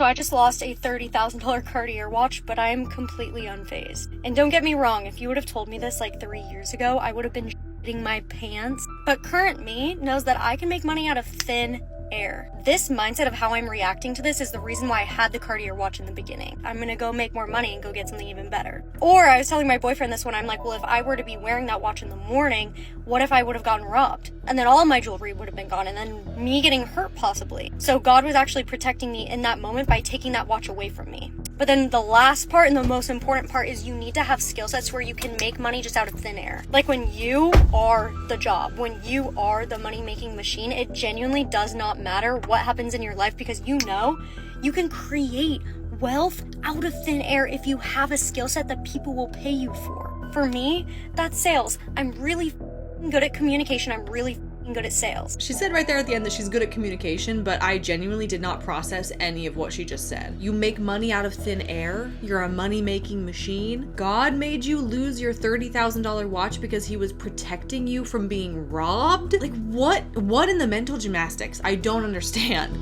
So I just lost a $30,000 Cartier watch, but I am completely unfazed. And don't get me wrong, if you would have told me this like 3 years ago, I would have been shitting my pants. But current me knows that I can make money out of thin air. This mindset of how I'm reacting to this is the reason why I had the Cartier watch in the beginning. I'm gonna go make more money and go get something even better. Or I was telling my boyfriend this one, I'm like, well, if I were to be wearing that watch in the morning, what if I would have gotten robbed? And then all my jewelry would have been gone, and then me getting hurt possibly. So God was actually protecting me in that moment by taking that watch away from me. But then the last part and the most important part is you need to have skill sets where you can make money just out of thin air. Like when you are the job, when you are the money-making machine, it genuinely does not matter what happens in your life, because you know you can create wealth out of thin air if you have a skill set that people will pay you for. For me, that's sales. I'm really good at communication. I'm really good at sales. She said right there at the end that she's good at communication, but I genuinely did not process any of what she just said. You make money out of thin air? You're a money-making machine? God made you lose your $30,000 watch because he was protecting you from being robbed? Like what in the mental gymnastics? I don't understand.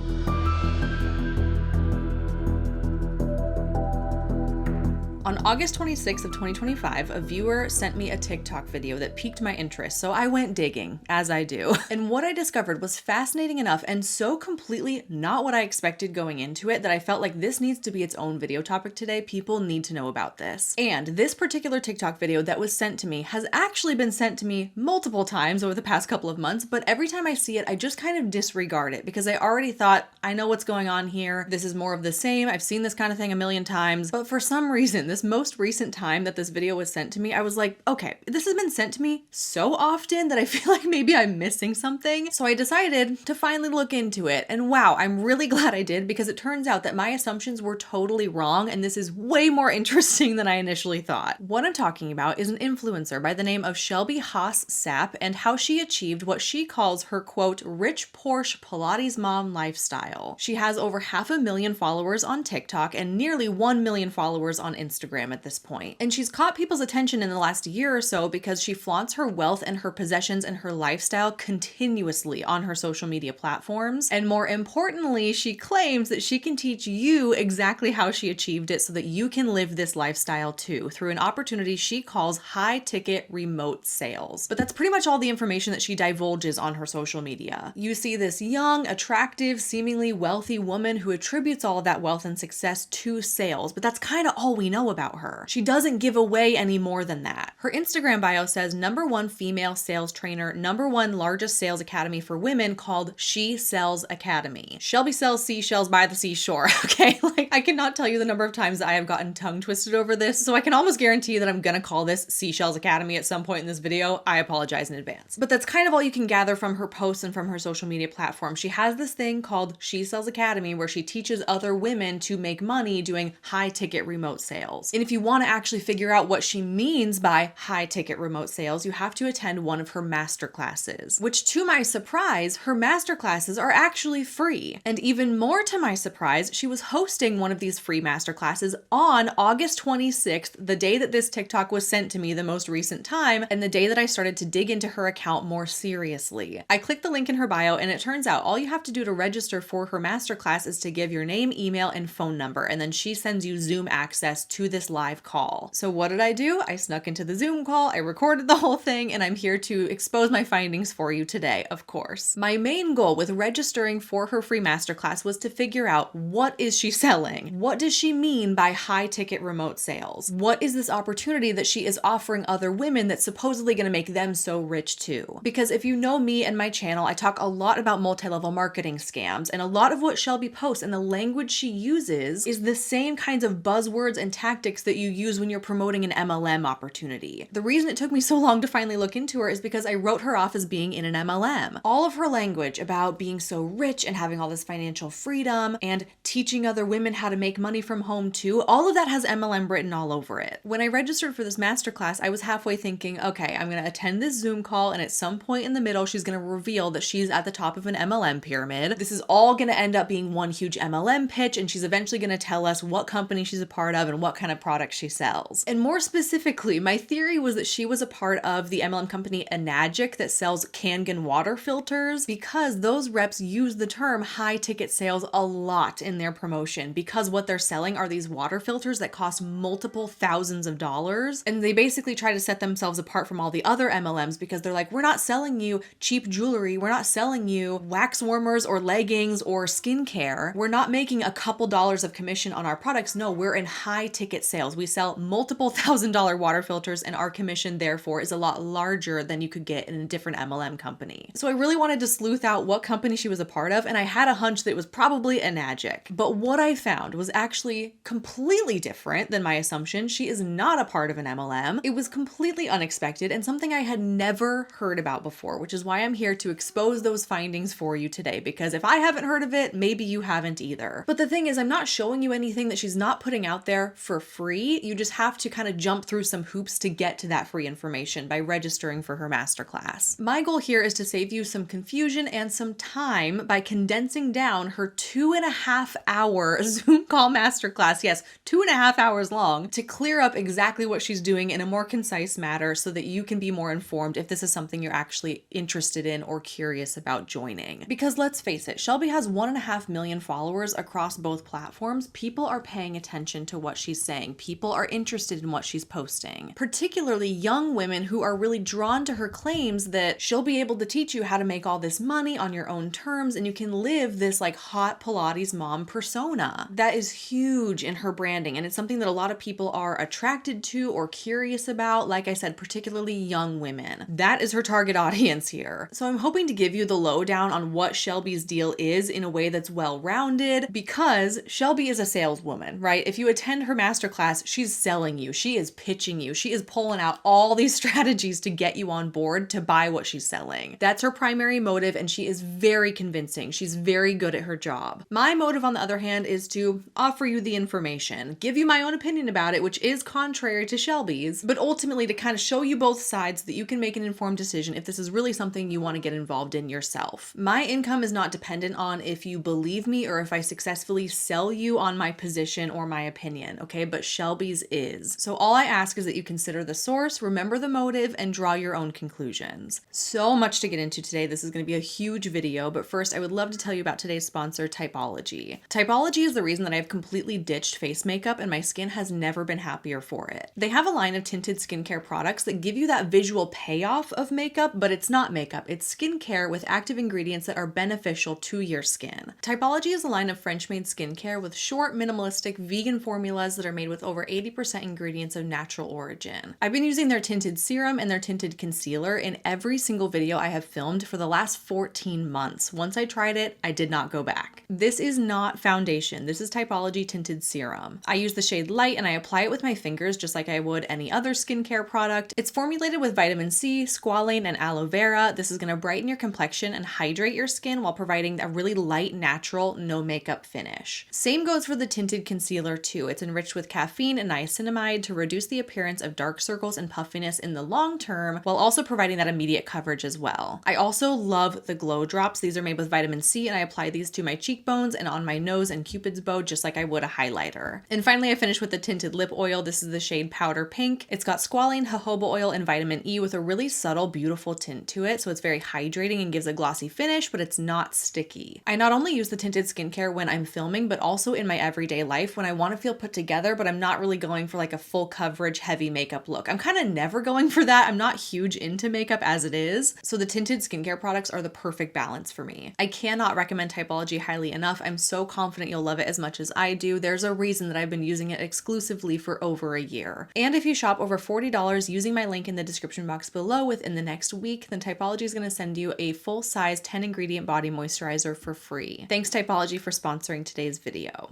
On August 26th of 2025, a viewer sent me a TikTok video that piqued my interest, so I went digging, as I do. And what I discovered was fascinating enough and so completely not what I expected going into it that I felt like this needs to be its own video topic today. People need to know about this. And this particular TikTok video that was sent to me has actually been sent to me multiple times over the past couple of months, but every time I see it, I just kind of disregard it because I already thought, I know what's going on here. This is more of the same. I've seen this kind of thing a million times, but for some reason, this most recent time that this video was sent to me, I was like, okay, this has been sent to me so often that I feel like maybe I'm missing something. So I decided to finally look into it. And wow, I'm really glad I did, because it turns out that my assumptions were totally wrong. And this is way more interesting than I initially thought. What I'm talking about is an influencer by the name of SHELBY Sapp and how she achieved what she calls her quote, rich Porsche Pilates mom lifestyle. She has over 500,000 followers on TikTok and nearly 1 million followers on Instagram at this point. And she's caught people's attention in the last year or so because she flaunts her wealth and her possessions and her lifestyle continuously on her social media platforms. And more importantly, she claims that she can teach you exactly how she achieved it so that you can live this lifestyle too, through an opportunity she calls high-ticket remote sales. But that's pretty much all the information that she divulges on her social media. You see this young, attractive, seemingly wealthy woman who attributes all of that wealth and success to sales, but that's kind of all we know about her. She doesn't give away any more than that. Her Instagram bio says #1 female sales trainer, #1 largest sales academy for women called She Sells Academy. Shelby sells seashells by the seashore. Okay, like I cannot tell you the number of times that I have gotten tongue twisted over this, so I can almost guarantee that I'm gonna call this Seashells Academy at some point in this video. I apologize in advance. But that's kind of all you can gather from her posts and from her social media platform. She has this thing called She Sells Academy where she teaches other women to make money doing high-ticket remote sales. And if you want to actually figure out what she means by high-ticket remote sales, you have to attend one of her masterclasses, which to my surprise, her masterclasses are actually free. And even more to my surprise, she was hosting one of these free masterclasses on August 26th, the day that this TikTok was sent to me the most recent time, and the day that I started to dig into her account more seriously. I clicked the link in her bio, and it turns out all you have to do to register for her masterclass is to give your name, email, and phone number, and then she sends you Zoom access to this live call. So what did I do? I snuck into the Zoom call, I recorded the whole thing, and I'm here to expose my findings for you today, of course. My main goal with registering for her free masterclass was to figure out, what is she selling? What does she mean by high-ticket remote sales? What is this opportunity that she is offering other women that's supposedly going to make them so rich too? Because if you know me and my channel, I talk a lot about multi-level marketing scams, and a lot of what Shelby posts and the language she uses is the same kinds of buzzwords and tactics that you use when you're promoting an MLM opportunity. The reason it took me so long to finally look into her is because I wrote her off as being in an MLM. All of her language about being so rich and having all this financial freedom and teaching other women how to make money from home too, all of that has MLM written all over it. When I registered for this masterclass, I was halfway thinking, okay, I'm going to attend this Zoom call, and at some point in the middle, she's going to reveal that she's at the top of an MLM pyramid. This is all going to end up being one huge MLM pitch, and she's eventually going to tell us what company she's a part of and what kind kind of products she sells. And more specifically, my theory was that she was a part of the MLM company Enagic that sells Kangen water filters, because those reps use the term high ticket sales a lot in their promotion, because what they're selling are these water filters that cost multiple thousands of dollars. And they basically try to set themselves apart from all the other MLMs because they're like, we're not selling you cheap jewelry. We're not selling you wax warmers or leggings or skincare. We're not making a couple dollars of commission on our products. No, we're in high ticket sales. We sell multiple $1,000 water filters, and our commission therefore is a lot larger than you could get in a different MLM company. So I really wanted to sleuth out what company she was a part of, and I had a hunch that it was probably Enagic. But what I found was actually completely different than my assumption. She is not a part of an MLM. It was completely unexpected and something I had never heard about before, which is why I'm here to expose those findings for you today, because if I haven't heard of it, maybe you haven't either. But the thing is, I'm not showing you anything that she's not putting out there for free. You just have to kind of jump through some hoops to get to that free information by registering for her masterclass. My goal here is to save you some confusion and some time by condensing down her 2.5 hour Zoom call masterclass. Yes, 2.5 hours long, to clear up exactly what she's doing in a more concise manner so that you can be more informed if this is something you're actually interested in or curious about joining. Because let's face it, Shelby has 1.5 million followers across both platforms. People are paying attention to what she's saying. People are interested in what she's posting, particularly young women who are really drawn to her claims that she'll be able to teach you how to make all this money on your own terms and you can live this like hot Pilates mom persona. That is huge in her branding, and it's something that a lot of people are attracted to or curious about. Like I said, particularly young women. That is her target audience here. So I'm hoping to give you the lowdown on what Shelby's deal is in a way that's well-rounded, because Shelby is a saleswoman, right? If you attend her masterclass, she's selling you, she is pitching you, she is pulling out all these strategies to get you on board to buy what she's selling. That's her primary motive, and she is very convincing. She's very good at her job. My motive, on the other hand, is to offer you the information, give you my own opinion about it, which is contrary to Shelby's, but ultimately to kind of show you both sides so that you can make an informed decision if this is really something you want to get involved in yourself. My income is not dependent on if you believe me or if I successfully sell you on my position or my opinion, okay? But Shelby's is. So all I ask is that you consider the source, remember the motive, and draw your own conclusions. So much to get into today. This is going to be a huge video, but first I would love to tell you about today's sponsor, Typology. Typology is the reason that I've completely ditched face makeup and my skin has never been happier for it. They have a line of tinted skincare products that give you that visual payoff of makeup, but it's not makeup. It's skincare with active ingredients that are beneficial to your skin. Typology is a line of French-made skincare with short, minimalistic, vegan formulas that are made with over 80% ingredients of natural origin. I've been using their tinted serum and their tinted concealer in every single video I have filmed for the last 14 months. Once I tried it, I did not go back. This is not foundation. This is Typology tinted serum. I use the shade Light and I apply it with my fingers just like I would any other skincare product. It's formulated with vitamin C, squalane, and aloe vera. This is going to brighten your complexion and hydrate your skin while providing a really light, natural, no makeup finish. Same goes for the tinted concealer too. It's enriched with caffeine and niacinamide to reduce the appearance of dark circles and puffiness in the long term, while also providing that immediate coverage as well. I also love the glow drops. These are made with vitamin C and I apply these to my cheekbones and on my nose and cupid's bow just like I would a highlighter. And finally, I finish with the tinted lip oil. This is the shade Powder Pink. It's got squalane, jojoba oil, and vitamin E with a really subtle, beautiful tint to it. So it's very hydrating and gives a glossy finish, but it's not sticky. I not only use the tinted skincare when I'm filming, but also in my everyday life when I want to feel put together, but I'm not really going for like a full coverage, heavy makeup look. I'm kind of never going for that. I'm not huge into makeup as it is. So the tinted skincare products are the perfect balance for me. I cannot recommend Typology highly enough. I'm so confident you'll love it as much as I do. There's a reason that I've been using it exclusively for over a year. And if you shop over $40 using my link in the description box below within the next week, then Typology is going to send you a full-size 10-ingredient body moisturizer for free. Thanks Typology for sponsoring today's video.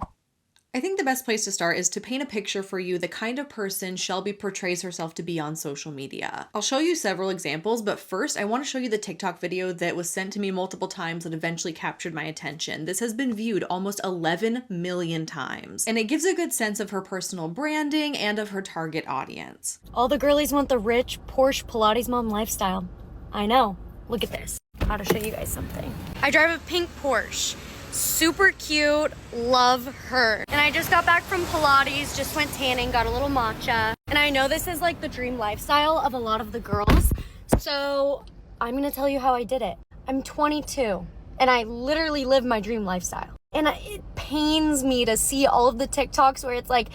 I think the best place to start is to paint a picture for you the kind of person Shelby portrays herself to be on social media. I'll show you several examples, but first I want to show you the TikTok video that was sent to me multiple times that eventually captured my attention. This has been viewed almost 11 million times, and it gives a good sense of her personal branding and of her target audience. All the girlies want the rich, Porsche Pilates mom lifestyle. I know. Look at this. How to show you guys something. I drive a pink Porsche. Super cute, love her. And I just got back from Pilates, just went tanning, got a little matcha. And I know this is like the dream lifestyle of a lot of the girls. So I'm gonna tell you how I did it. I'm 22 and I literally live my dream lifestyle. And it pains me to see all of the TikToks where it's like,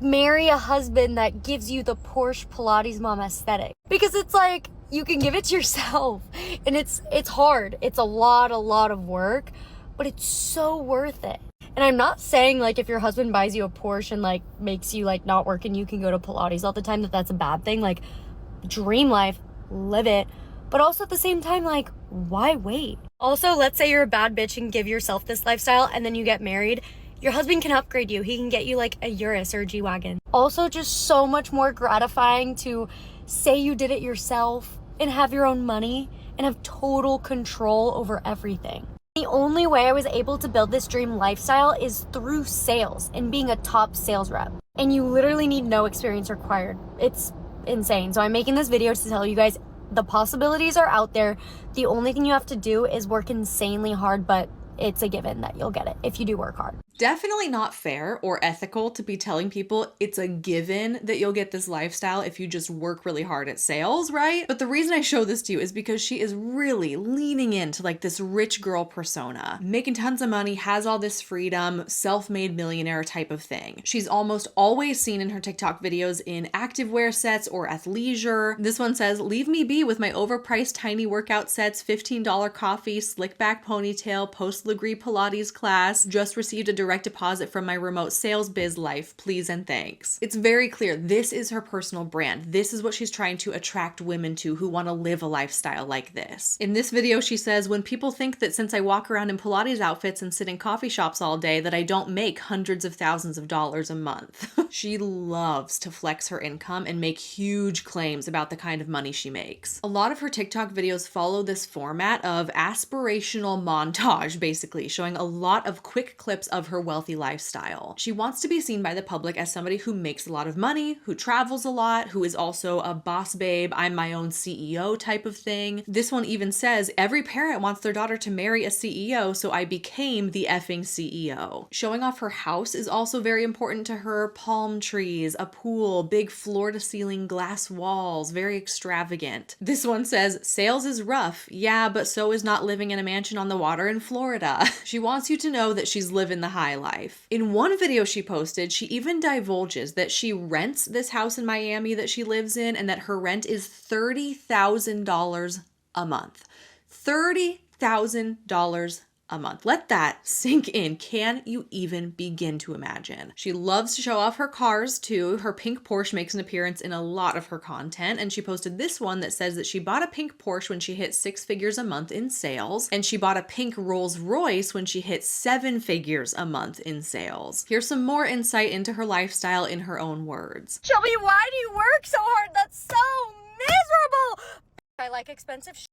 marry a husband that gives you the Porsche Pilates mom aesthetic. Because it's like, you can give it to yourself. And it's hard. It's a lot of work, but it's so worth it. And I'm not saying like if your husband buys you a Porsche and like makes you like not work and you can go to Pilates all the time, that's a bad thing. Like, dream life, live it. But also at the same time, like, why wait? Also, let's say you're a bad bitch and give yourself this lifestyle and then you get married. Your husband can upgrade you. He can get you like a Urus or a G-Wagon. Also, just so much more gratifying to say you did it yourself and have your own money and have total control over everything. The only way I was able to build this dream lifestyle is through sales and being a top sales rep. And you literally need no experience required. It's insane. So I'm making this video to tell you guys the possibilities are out there. The only thing you have to do is work insanely hard, but it's a given that you'll get it if you do work hard. Definitely not fair or ethical to be telling people it's a given that you'll get this lifestyle if you just work really hard at sales, right? But the reason I show this to you is because she is really leaning into like this rich girl persona, making tons of money, has all this freedom, self-made millionaire type of thing. She's almost always seen in her TikTok videos in activewear sets or athleisure. This one says, "Leave me be with my overpriced tiny workout sets, $15 coffee, slick back ponytail, post-Legree Pilates class, just received a direct deposit from my remote sales biz life, please and thanks." It's very clear this is her personal brand. This is what she's trying to attract women to who want to live a lifestyle like this. In this video, she says, "When people think that since I walk around in Pilates outfits and sit in coffee shops all day that I don't make hundreds of thousands of dollars a month." She loves to flex her income and make huge claims about the kind of money she makes. A lot of her TikTok videos follow this format of aspirational montage, basically, showing a lot of quick clips of her wealthy lifestyle. She wants to be seen by the public as somebody who makes a lot of money, who travels a lot, who is also a boss babe, I'm my own CEO type of thing. This one even says, "Every parent wants their daughter to marry a CEO, so I became the effing CEO." Showing off her house is also very important to her. Palm trees, a pool, big floor-to-ceiling glass walls, very extravagant. This one says, "Sales is rough. Yeah, but so is not living in a mansion on the water in Florida." She wants you to know that she's living the high life. In one video she posted, she even divulges that she rents this house in Miami that she lives in and that her rent is $30,000 a month. $30,000 a month. Let that sink in. Can you even begin to imagine? She loves to show off her cars too. Her pink Porsche makes an appearance in a lot of her content, and she posted this one that says that she bought a pink Porsche when she hit 6 figures a month in sales, and she bought a pink Rolls Royce when she hit 7 figures a month in sales. Here's some more insight into her lifestyle in her own words. Shelby, why do you work so hard? That's so miserable. I like expensive shit,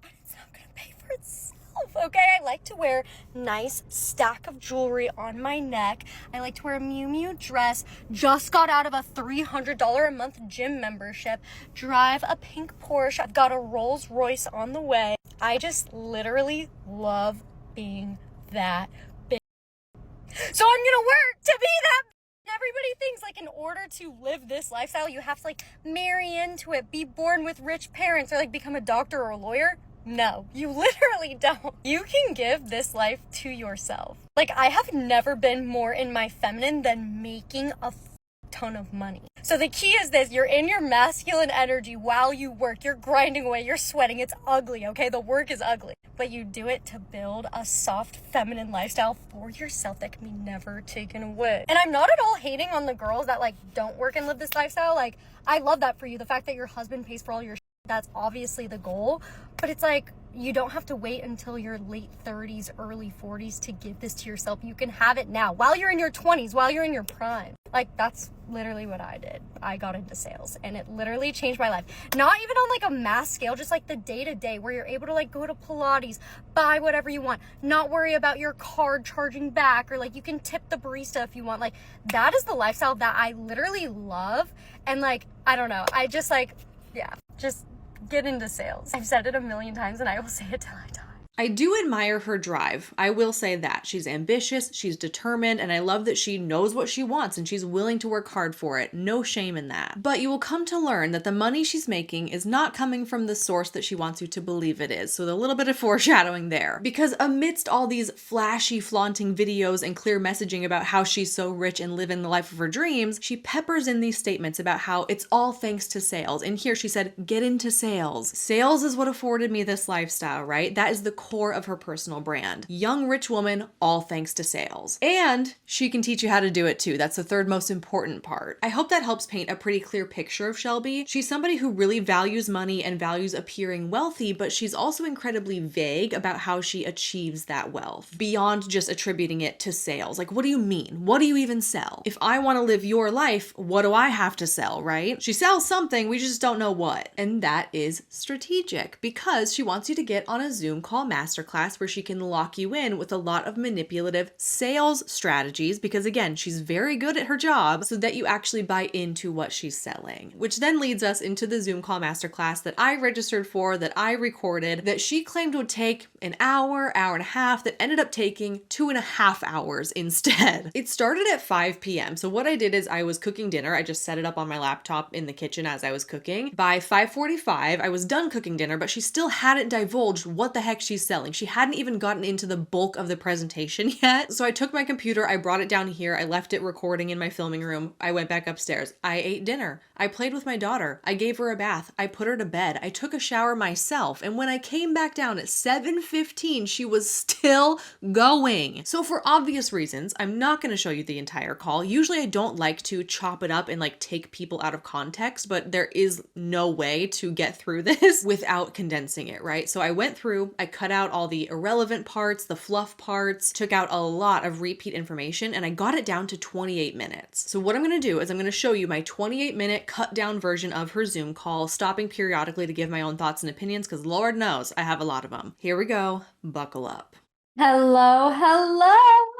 and it's not gonna pay for itself. Okay, I like to wear nice stack of jewelry on my neck. I like to wear a Miu Miu dress. Just got out of a $300 a month gym membership. Drive a pink Porsche. I've got a Rolls Royce on the way. I just literally love being that big. So I'm gonna work to be that big. Everybody thinks like in order to live this lifestyle, you have to like marry into it, be born with rich parents, or like become a doctor or a lawyer. No, you literally don't. You can give this life to yourself. Like, I have never been more in my feminine than making a ton of money. So the key is this: you're in your masculine energy while you work. You're grinding away, you're sweating. It's ugly, okay? The work is ugly. But you do it to build a soft feminine lifestyle for yourself that can be never taken away. And I'm not at all hating on the girls that like don't work and live this lifestyle. Like, I love that for you. The fact that your husband pays for all your that's obviously the goal, but it's like you don't have to wait until your late 30s, early 40s to give this to yourself. You can have it now while you're in your 20s, while you're in your prime. Like, that's literally what I did. I got into sales and it literally changed my life. Not even on like a mass scale, just like the day-to-day where you're able to like go to Pilates, buy whatever you want, not worry about your card charging back, or like you can tip the barista if you want. Like, that is the lifestyle that I literally love. And like, I don't know, I just like, yeah, just get into sales. I've said it a million times and I will say it till I die. I do admire her drive. I will say that. She's ambitious, she's determined, and I love that she knows what she wants and she's willing to work hard for it. No shame in that. But you will come to learn that the money she's making is not coming from the source that she wants you to believe it is. So a little bit of foreshadowing there. Because amidst all these flashy, flaunting videos and clear messaging about how she's so rich and living the life of her dreams, she peppers in these statements about how it's all thanks to sales. And here she said, get into sales. Sales is what afforded me this lifestyle, right? That is the core of her personal brand. Young rich woman, all thanks to sales. And she can teach you how to do it too. That's the third most important part. I hope that helps paint a pretty clear picture of Shelby. She's somebody who really values money and values appearing wealthy, but she's also incredibly vague about how she achieves that wealth beyond just attributing it to sales. Like, what do you mean? What do you even sell? If I want to live your life, what do I have to sell, right? She sells something, we just don't know what. And that is strategic because she wants you to get on a Zoom call masterclass where she can lock you in with a lot of manipulative sales strategies because again, she's very good at her job so that you actually buy into what she's selling. Which then leads us into the Zoom call masterclass that I registered for, that I recorded, that she claimed would take an hour, hour and a half, that ended up taking 2.5 hours instead. It started at 5 p.m. So what I did is I was cooking dinner. I just set it up on my laptop in the kitchen as I was cooking. By 5:45, I was done cooking dinner, but she still hadn't divulged what the heck she's selling. She hadn't even gotten into the bulk of the presentation yet. So I took my computer, I brought it down here, I left it recording in my filming room. I went back upstairs. I ate dinner. I played with my daughter. I gave her a bath. I put her to bed. I took a shower myself. And when I came back down at 7:15, she was still going. So for obvious reasons, I'm not going to show you the entire call. Usually I don't like to chop it up and like take people out of context, but there is no way to get through this without condensing it, right? So I went through, I cut out all the irrelevant parts, the fluff parts, took out a lot of repeat information, and I got it down to 28 minutes. So what I'm going to do is I'm going to show you my 28-minute cut down version of her Zoom call, stopping periodically to give my own thoughts and opinions because Lord knows I have a lot of them. Here we go. Buckle up. Hello, hello.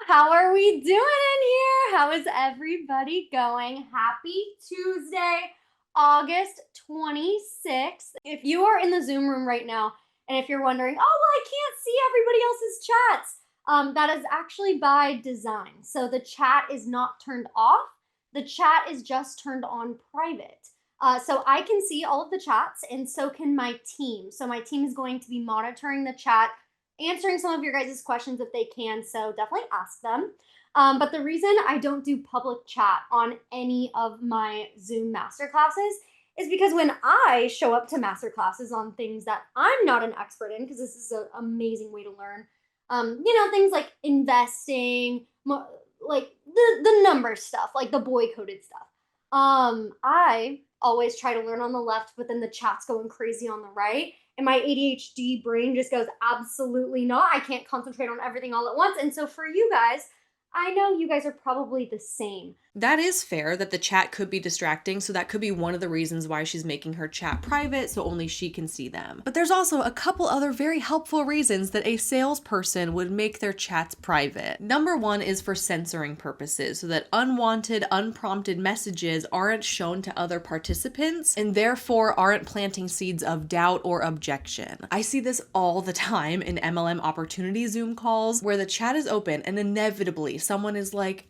How are we doing in here? How is everybody going? Happy Tuesday, August 26th. If you are in the Zoom room right now, and if you're wondering, oh, well, I can't see everybody else's chats, that is actually by design. So the chat is not turned off. The chat is just turned on private. So I can see all of the chats, and so can my team. So my team is going to be monitoring the chat, answering some of your guys' questions if they can, so definitely ask them. But the reason I don't do public chat on any of my Zoom masterclasses is because when I show up to masterclasses on things that I'm not an expert in, because this is an amazing way to learn, things like investing, like the number stuff, like the boy-coded stuff. I always try to learn on the left, but then the chat's going crazy on the right. And my ADHD brain just goes, absolutely not. I can't concentrate on everything all at once. And so for you guys, I know you guys are probably the same. That is fair that the chat could be distracting, so that could be one of the reasons why she's making her chat private so only she can see them. But there's also a couple other very helpful reasons that a salesperson would make their chats private. Number one is for censoring purposes, so that unwanted, unprompted messages aren't shown to other participants and therefore aren't planting seeds of doubt or objection. I see this all the time in MLM opportunity Zoom calls where the chat is open and inevitably someone is like,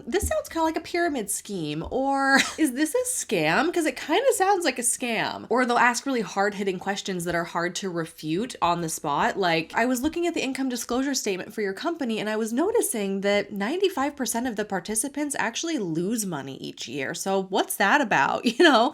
this sounds kind of like a pyramid scheme, or is this a scam? Because it kind of sounds like a scam. Or they'll ask really hard-hitting questions that are hard to refute on the spot. Like, I was looking at the income disclosure statement for your company and I was noticing that 95% of the participants actually lose money each year. So what's that about?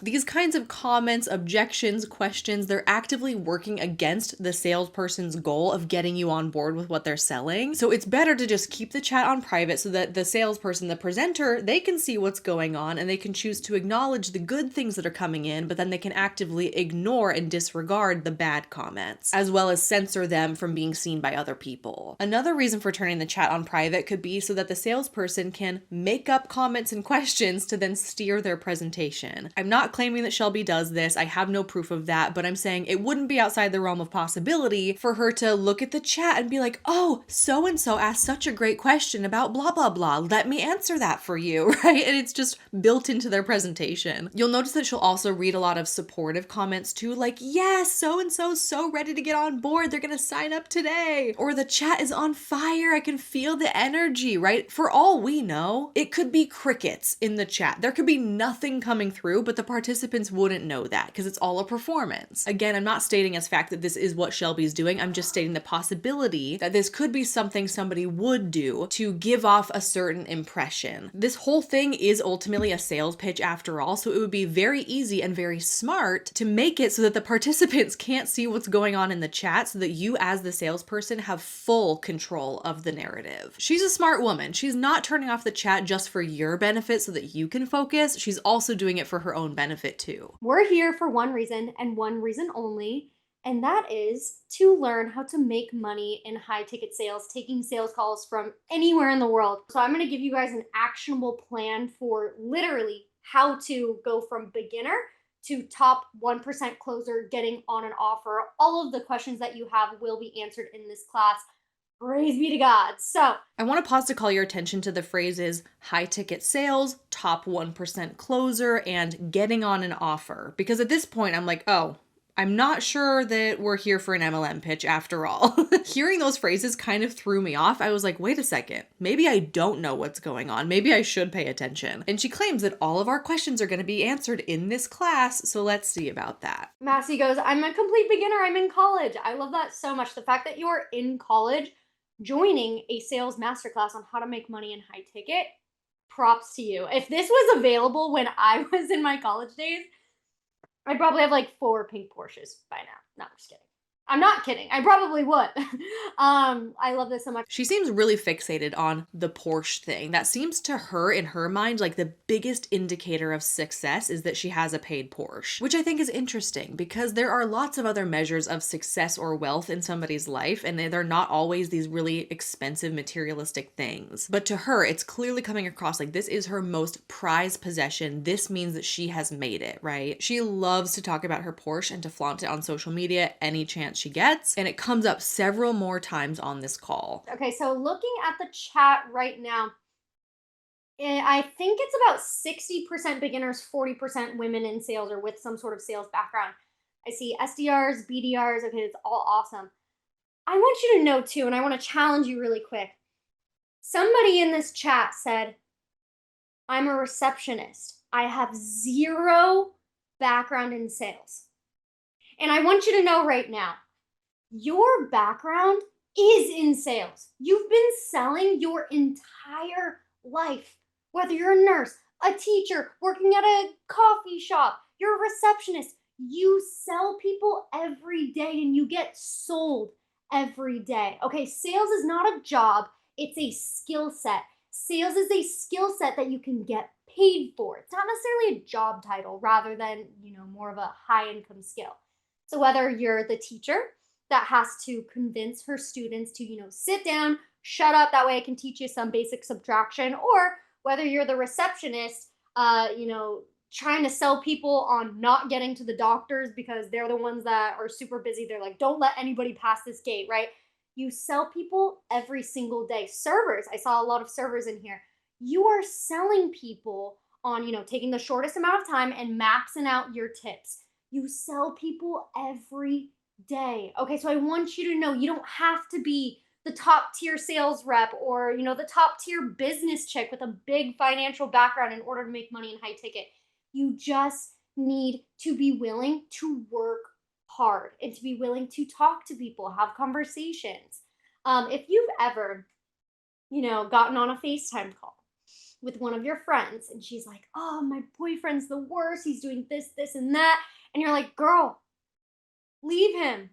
These kinds of comments, objections, questions, they're actively working against the salesperson's goal of getting you on board with what they're selling. So it's better to just keep the chat on private so that the salesperson, the presenter, they can see what's going on and they can choose to acknowledge the good things that are coming in, but then they can actively ignore and disregard the bad comments, as well as censor them from being seen by other people. Another reason for turning the chat on private could be so that the salesperson can make up comments and questions to then steer their presentation. I'm not claiming that Shelby does this. I have no proof of that, but I'm saying it wouldn't be outside the realm of possibility for her to look at the chat and be like, oh, so-and-so asked such a great question about about blah, blah, blah. Let me answer that for you, right? And it's just built into their presentation. You'll notice that she'll also read a lot of supportive comments too, like, yes, so-and-so so ready to get on board. They're gonna sign up today. Or the chat is on fire. I can feel the energy, right? For all we know, it could be crickets in the chat. There could be nothing coming through, but the participants wouldn't know that because it's all a performance. Again, I'm not stating as fact that this is what Shelby's doing. I'm just stating the possibility that this could be something somebody would do to give off a certain impression. This whole thing is ultimately a sales pitch after all, so it would be very easy and very smart to make it so that the participants can't see what's going on in the chat, so that you as the salesperson have full control of the narrative. She's a smart woman. She's not turning off the chat just for your benefit so that you can focus. She's also doing it for her own benefit too. We're here for one reason and one reason only, and that is to learn how to make money in high ticket sales, taking sales calls from anywhere in the world. So I'm going to give you guys an actionable plan for literally how to go from beginner to top 1% closer, getting on an offer. All of the questions that you have will be answered in this class. Praise be to God. So I want to pause to call your attention to the phrases high ticket sales, top 1% closer, and getting on an offer. Because at this point, I'm like, oh, I'm not sure that we're here for an MLM pitch after all. Hearing those phrases kind of threw me off. I was like, wait a second, maybe I don't know what's going on. Maybe I should pay attention. And she claims that all of our questions are going to be answered in this class, so let's see about that. Massey goes, I'm a complete beginner. I'm in college. I love that so much. The fact that you're in college joining a sales masterclass on how to make money in high ticket, props to you. If this was available when I was in my college days, I'd probably have like 4 pink Porsches by now. No, I'm just kidding. I'm not kidding. I probably would. I love this so much. She seems really fixated on the Porsche thing. That seems to her, in her mind, like the biggest indicator of success is that she has a paid Porsche, which I think is interesting because there are lots of other measures of success or wealth in somebody's life, and they're not always these really expensive materialistic things. But to her, it's clearly coming across like this is her most prized possession. This means that she has made it, right? She loves to talk about her Porsche and to flaunt it on social media any chance she gets, and it comes up several more times on this call. Okay, so looking at the chat right now, I think it's about 60% beginners, 40% women in sales or with some sort of sales background. I see SDRs, BDRs. Okay, it's all awesome. I want you to know too, and I want to challenge you really quick. Somebody in this chat said, I'm a receptionist. I have 0 background in sales. And I want you to know right now, your background is in sales. You've been selling your entire life. Whether you're a nurse, a teacher, working at a coffee shop, you're a receptionist. You sell people every day and you get sold every day. Okay, sales is not a job, it's a skill set. Sales is a skill set that you can get paid for. It's not necessarily a job title, rather than, more of a high income skill. So whether you're the teacher that has to convince her students to, sit down, shut up, that way I can teach you some basic subtraction, or whether you're the receptionist, trying to sell people on not getting to the doctors because they're the ones that are super busy. They're like, don't let anybody pass this gate, right? You sell people every single day. Servers, I saw a lot of servers in here. You are selling people on, taking the shortest amount of time and maxing out your tips. You sell people every day. Okay, so I want you to know you don't have to be the top tier sales rep or, the top tier business chick with a big financial background in order to make money in high ticket. You just need to be willing to work hard and to be willing to talk to people, have conversations. If you've ever, gotten on a FaceTime call with one of your friends and she's like, oh, my boyfriend's the worst. He's doing this, this, and that. And you're like, girl, leave him.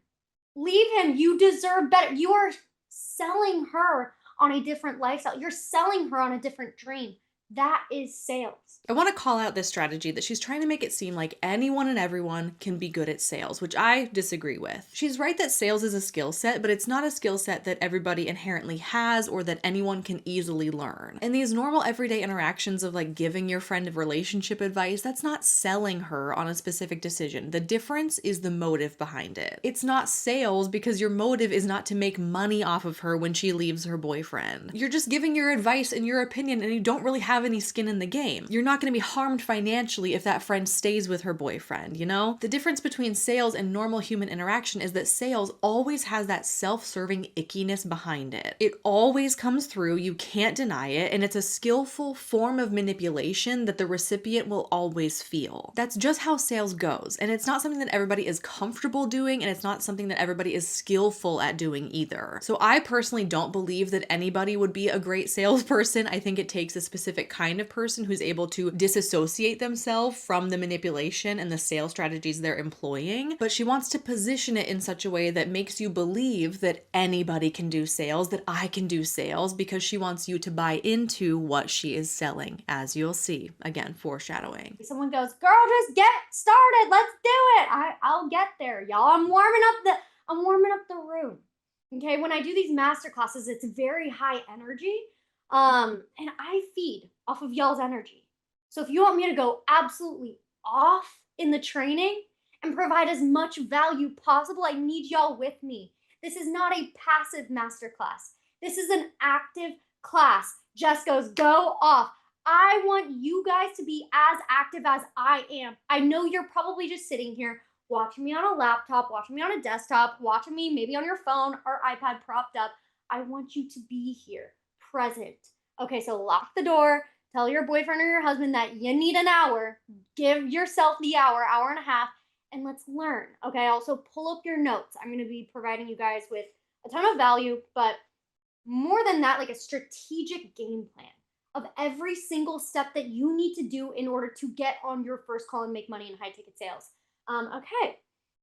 Leave him. You deserve better. You are selling her on a different lifestyle. You're selling her on a different dream. That is sales. I want to call out this strategy that she's trying to make it seem like anyone and everyone can be good at sales, which I disagree with. She's right that sales is a skill set, but it's not a skill set that everybody inherently has or that anyone can easily learn. And these normal everyday interactions of like giving your friend relationship advice, that's not selling her on a specific decision. The difference is the motive behind it. It's not sales because your motive is not to make money off of her when she leaves her boyfriend. You're just giving your advice and your opinion and you don't really have any skin in the game. You're not going to be harmed financially if that friend stays with her boyfriend, you know? The difference between sales and normal human interaction is that sales always has that self-serving ickiness behind it. It always comes through, you can't deny it, and it's a skillful form of manipulation that the recipient will always feel. That's just how sales goes, and it's not something that everybody is comfortable doing, and it's not something that everybody is skillful at doing either. So I personally don't believe that anybody would be a great salesperson. I think it takes a specific kind of person who's able to disassociate themselves from the manipulation and the sales strategies they're employing, but she wants to position it in such a way that makes you believe that anybody can do sales, that I can do sales, because she wants you to buy into what she is selling, as you'll see. Again, foreshadowing. Someone goes, girl, just get started. Let's do it. I'll get there, y'all. I'm warming up the room. Okay, when I do these master classes, it's very high energy. And I feed off of y'all's energy. So if you want me to go absolutely off in the training and provide as much value possible, I need y'all with me. This is not a passive masterclass. This is an active class. Jess goes, go off. I want you guys to be as active as I am. I know you're probably just sitting here watching me on a laptop, watching me on a desktop, watching me maybe on your phone or iPad propped up. I want you to be here, present. Okay, so lock the door. Tell your boyfriend or your husband that you need an hour. Give yourself the hour, hour and a half, and let's learn. Okay, also pull up your notes. I'm going to be providing you guys with a ton of value, but more than that, like a strategic game plan of every single step that you need to do in order to get on your first call and make money in high ticket sales. Okay,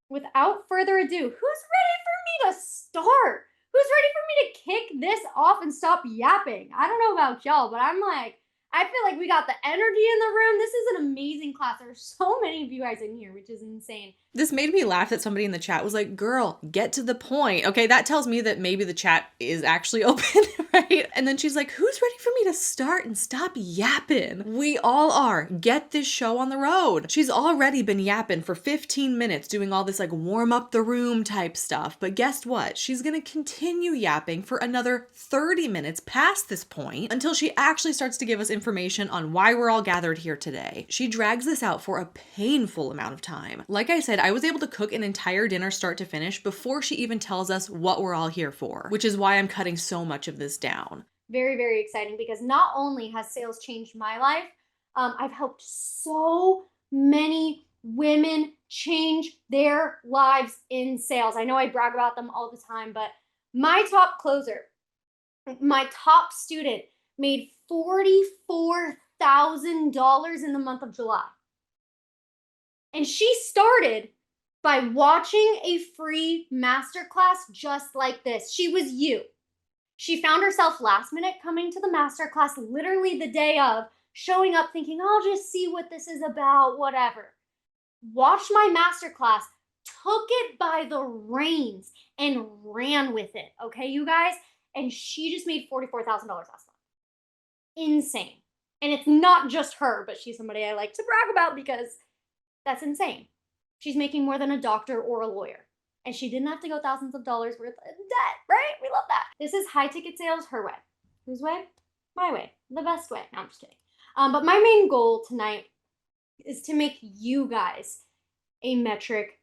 without further ado, who's ready for me to start? Who's ready for me to kick this off and stop yapping? I don't know about y'all, but I feel like we got the energy in the room. This is an amazing class. There's so many of you guys in here, which is insane. This made me laugh that somebody in the chat was like, girl, get to the point. Okay, that tells me that maybe the chat is actually open, right? And then she's like, who's ready for me to start and stop yapping? We all are. Get this show on the road. She's already been yapping for 15 minutes doing all this like warm up the room type stuff. But guess what? She's gonna continue yapping for another 30 minutes past this point until she actually starts to give us information on why we're all gathered here today. She drags this out for a painful amount of time. Like I said, I was able to cook an entire dinner start to finish before she even tells us what we're all here for, which is why I'm cutting so much of this down. Very, very exciting because not only has sales changed my life, I've helped so many women change their lives in sales. I know I brag about them all the time, but my top closer, my top student made $44,000 in the month of July. And she started by watching a free masterclass just like this. She was you. She found herself last minute coming to the masterclass literally the day of, showing up thinking, I'll just see what this is about, whatever. Watched my masterclass, took it by the reins, and ran with it. Okay, you guys? And she just made $44,000 last month. Insane. And it's not just her, but she's somebody I like to brag about because that's insane. She's making more than a doctor or a lawyer. And she didn't have to go thousands of dollars worth in debt, right? We love that. This is high ticket sales her way. Whose way? My way. The best way. No, I'm just kidding. But my main goal tonight is to make you guys a metric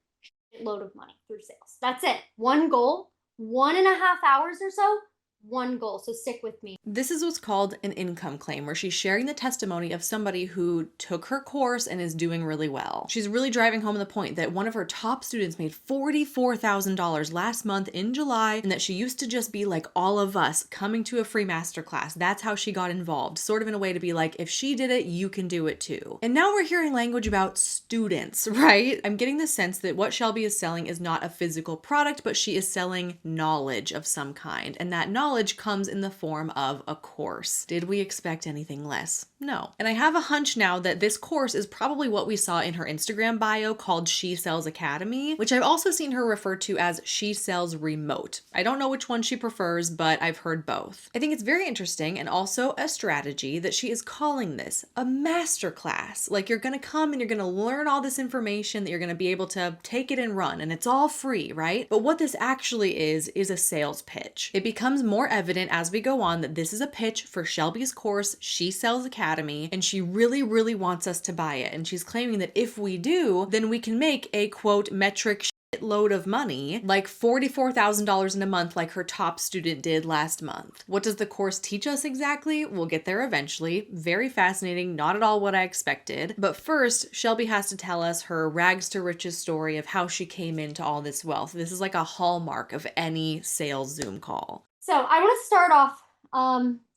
load of money through sales. That's it. One goal, 1.5 hours or so, one goal. So stick with me. This is what's called an income claim, where she's sharing the testimony of somebody who took her course and is doing really well. She's really driving home the point that one of her top students made $44,000 last month in July, and that she used to just be like all of us coming to a free masterclass. That's how she got involved, sort of in a way to be like, if she did it, you can do it too. And now we're hearing language about students, right? I'm getting the sense that what Shelby is selling is not a physical product, but she is selling knowledge of some kind. And that knowledge knowledge comes in the form of a course. Did we expect anything less? No. And I have a hunch now that this course is probably what we saw in her Instagram bio called She Sells Academy, which I've also seen her refer to as She Sells Remote. I don't know which one she prefers, but I've heard both. I think it's very interesting and also a strategy that she is calling this a masterclass. Like, you're gonna come and you're gonna learn all this information that you're gonna be able to take it and run, and it's all free, right? But what this actually is a sales pitch. It becomes more evident as we go on that this is a pitch for Shelby's course, She Sells Academy, and she really, really wants us to buy it. And she's claiming that if we do, then we can make a quote metric load of money, like $44,000 in a month, like her top student did last month. What does the course teach us exactly? We'll get there eventually. Very fascinating, not at all what I expected. But first, Shelby has to tell us her rags to riches story of how she came into all this wealth. This is like a hallmark of any sales Zoom call. So I want to start off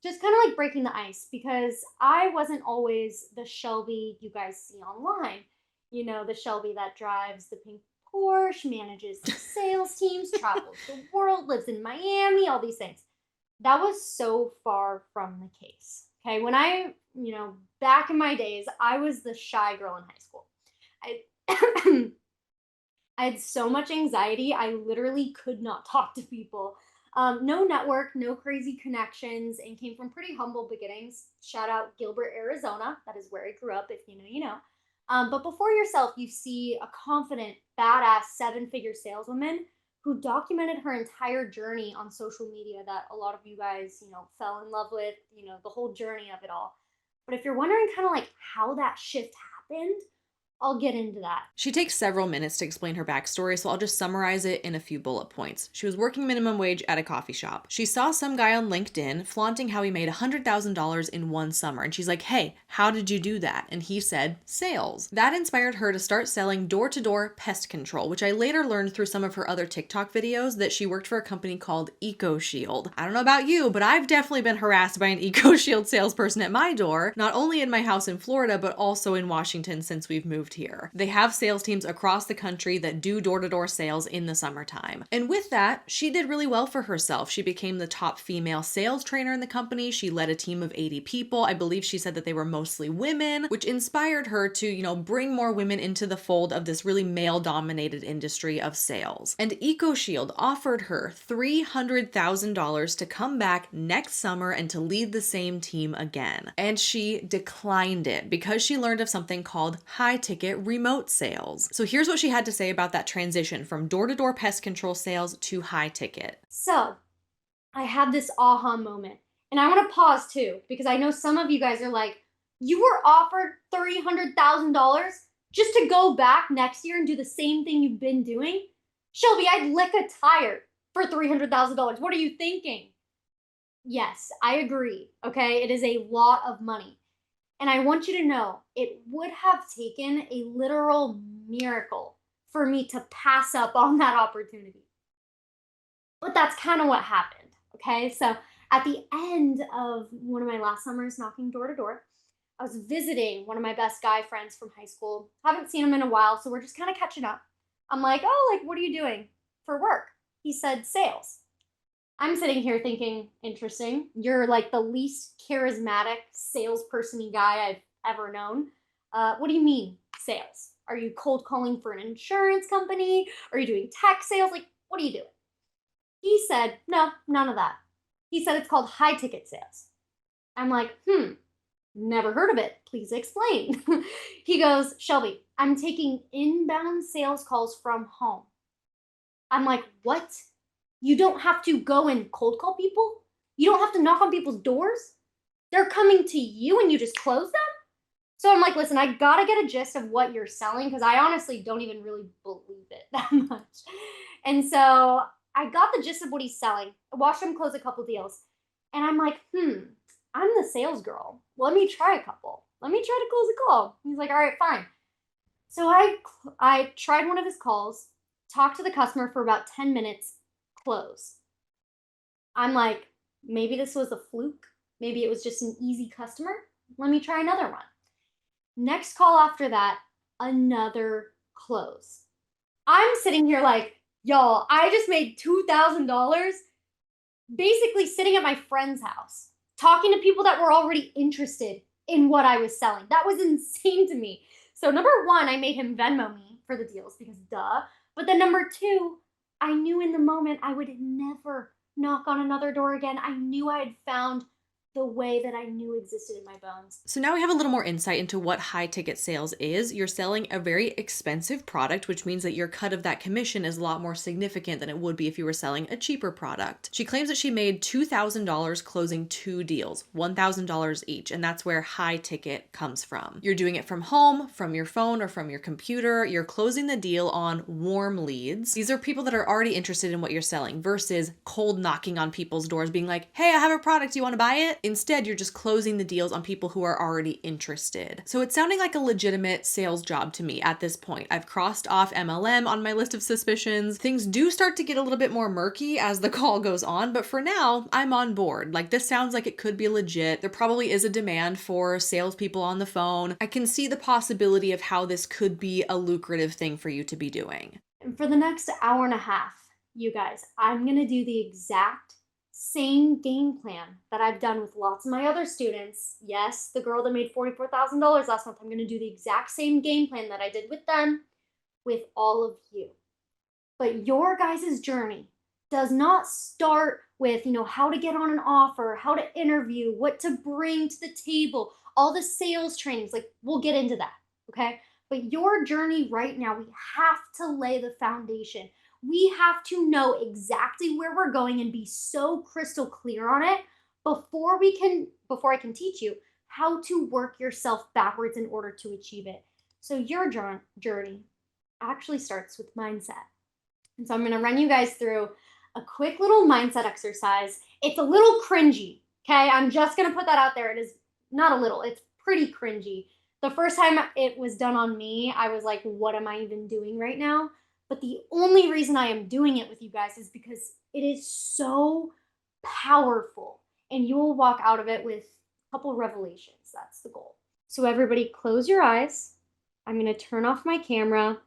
just kind of like breaking the ice, because I wasn't always the Shelby you guys see online. You know, the Shelby that drives the pink Porsche, manages the sales teams, travels the world, lives in Miami, all these things. That was so far from the case. Okay, when I, back in my days, I was the shy girl in high school. I I had so much anxiety, I literally could not talk to people. No network, no crazy connections, and came from pretty humble beginnings. Shout out Gilbert, Arizona. That is where I grew up. If you know, you know. But before yourself, you see a confident, badass, seven-figure saleswoman who documented her entire journey on social media that a lot of you guys, fell in love with, the whole journey of it all. But if you're wondering kind of like how that shift happened, I'll get into that. She takes several minutes to explain her backstory, so I'll just summarize it in a few bullet points. She was working minimum wage at a coffee shop. She saw some guy on LinkedIn flaunting how he made $100,000 in one summer, and she's like, hey, how did you do that? And he said, sales. That inspired her to start selling door-to-door pest control, which I later learned through some of her other TikTok videos that she worked for a company called EcoShield. I don't know about you, but I've definitely been harassed by an EcoShield salesperson at my door, not only in my house in Florida, but also in Washington since we've moved here. They have sales teams across the country that do door-to-door sales in the summertime. And with that, she did really well for herself. She became the top female sales trainer in the company. She led a team of 80 people. I believe she said that they were mostly women, which inspired her to, bring more women into the fold of this really male-dominated industry of sales. And EcoShield offered her $300,000 to come back next summer and to lead the same team again. And she declined it because she learned of something called high-ticket remote sales. So here's what she had to say about that transition from door-to-door pest control sales to high ticket. So I had this aha moment. And I want to pause too, because I know some of you guys are like, you were offered $300,000 just to go back next year and do the same thing you've been doing? Shelby, I'd lick a tire for $300,000. What are you thinking? Yes, I agree. Okay, it is a lot of money. And I want you to know, it would have taken a literal miracle for me to pass up on that opportunity. But that's kind of what happened, okay? So at the end of one of my last summers knocking door to door, I was visiting one of my best guy friends from high school. Haven't seen him in a while, so we're just kind of catching up. I'm like, oh, what are you doing for work? He said, sales. I'm sitting here thinking, interesting. You're like the least charismatic salesperson-y guy I've ever known. What do you mean, sales? Are you cold calling for an insurance company? Are you doing tech sales? What are you doing? He said, no, none of that. He said it's called high ticket sales. I'm like, never heard of it. Please explain. He goes, Shelby, I'm taking inbound sales calls from home. I'm like, what? You don't have to go and cold call people? You don't have to knock on people's doors? They're coming to you and you just close them? So I'm like, listen, I gotta get a gist of what you're selling, because I honestly don't even really believe it that much. And so I got the gist of what he's selling. I watched him close a couple deals. And I'm like, I'm the sales girl. Let me try a couple. Let me try to close a call. He's like, all right, fine. So I tried one of his calls, talked to the customer for about 10 minutes, close. I'm like, maybe this was a fluke. Maybe it was just an easy customer. Let me try another one. Next call after that, another close. I'm sitting here like, y'all, I just made $2,000 basically sitting at my friend's house, talking to people that were already interested in what I was selling. That was insane to me. So number one, I made him Venmo me for the deals because duh. But then number two, I knew in the moment I would never knock on another door again. I knew I had found the way that I knew existed in my bones. So now we have a little more insight into what high ticket sales is. You're selling a very expensive product, which means that your cut of that commission is a lot more significant than it would be if you were selling a cheaper product. She claims that she made $2,000 closing 2 deals, $1,000 each, and that's where high ticket comes from. You're doing it from home, from your phone, or from your computer. You're closing the deal on warm leads. These are people that are already interested in what you're selling versus cold knocking on people's doors being like, hey, I have a product, you want to buy it? Instead, you're just closing the deals on people who are already interested. So it's sounding like a legitimate sales job to me at this point. I've crossed off MLM on my list of suspicions. Things do start to get a little bit more murky as the call goes on, but for now, I'm on board. Like, this sounds like it could be legit. There probably is a demand for salespeople on the phone. I can see the possibility of how this could be a lucrative thing for you to be doing. And for the next hour and a half, you guys, I'm gonna do the exact same game plan that I've done with lots of my other students. Yes, the girl that made $44,000 last month, I'm going to do the exact same game plan that I did with them with all of you. But your guys' journey does not start with, how to get on an offer, how to interview, what to bring to the table, all the sales trainings. Like, we'll get into that, okay? But your journey right now, we have to lay the foundation. We have to know exactly where we're going and be so crystal clear on it before I can teach you how to work yourself backwards in order to achieve it. So your journey actually starts with mindset. And so I'm going to run you guys through a quick little mindset exercise. It's a little cringy, okay? I'm just going to put that out there. It is not a little, it's pretty cringy. The first time it was done on me, I was like, what am I even doing right now? But the only reason I am doing it with you guys is because it is so powerful and you will walk out of it with a couple revelations. That's the goal. So everybody close your eyes. I'm going to turn off my camera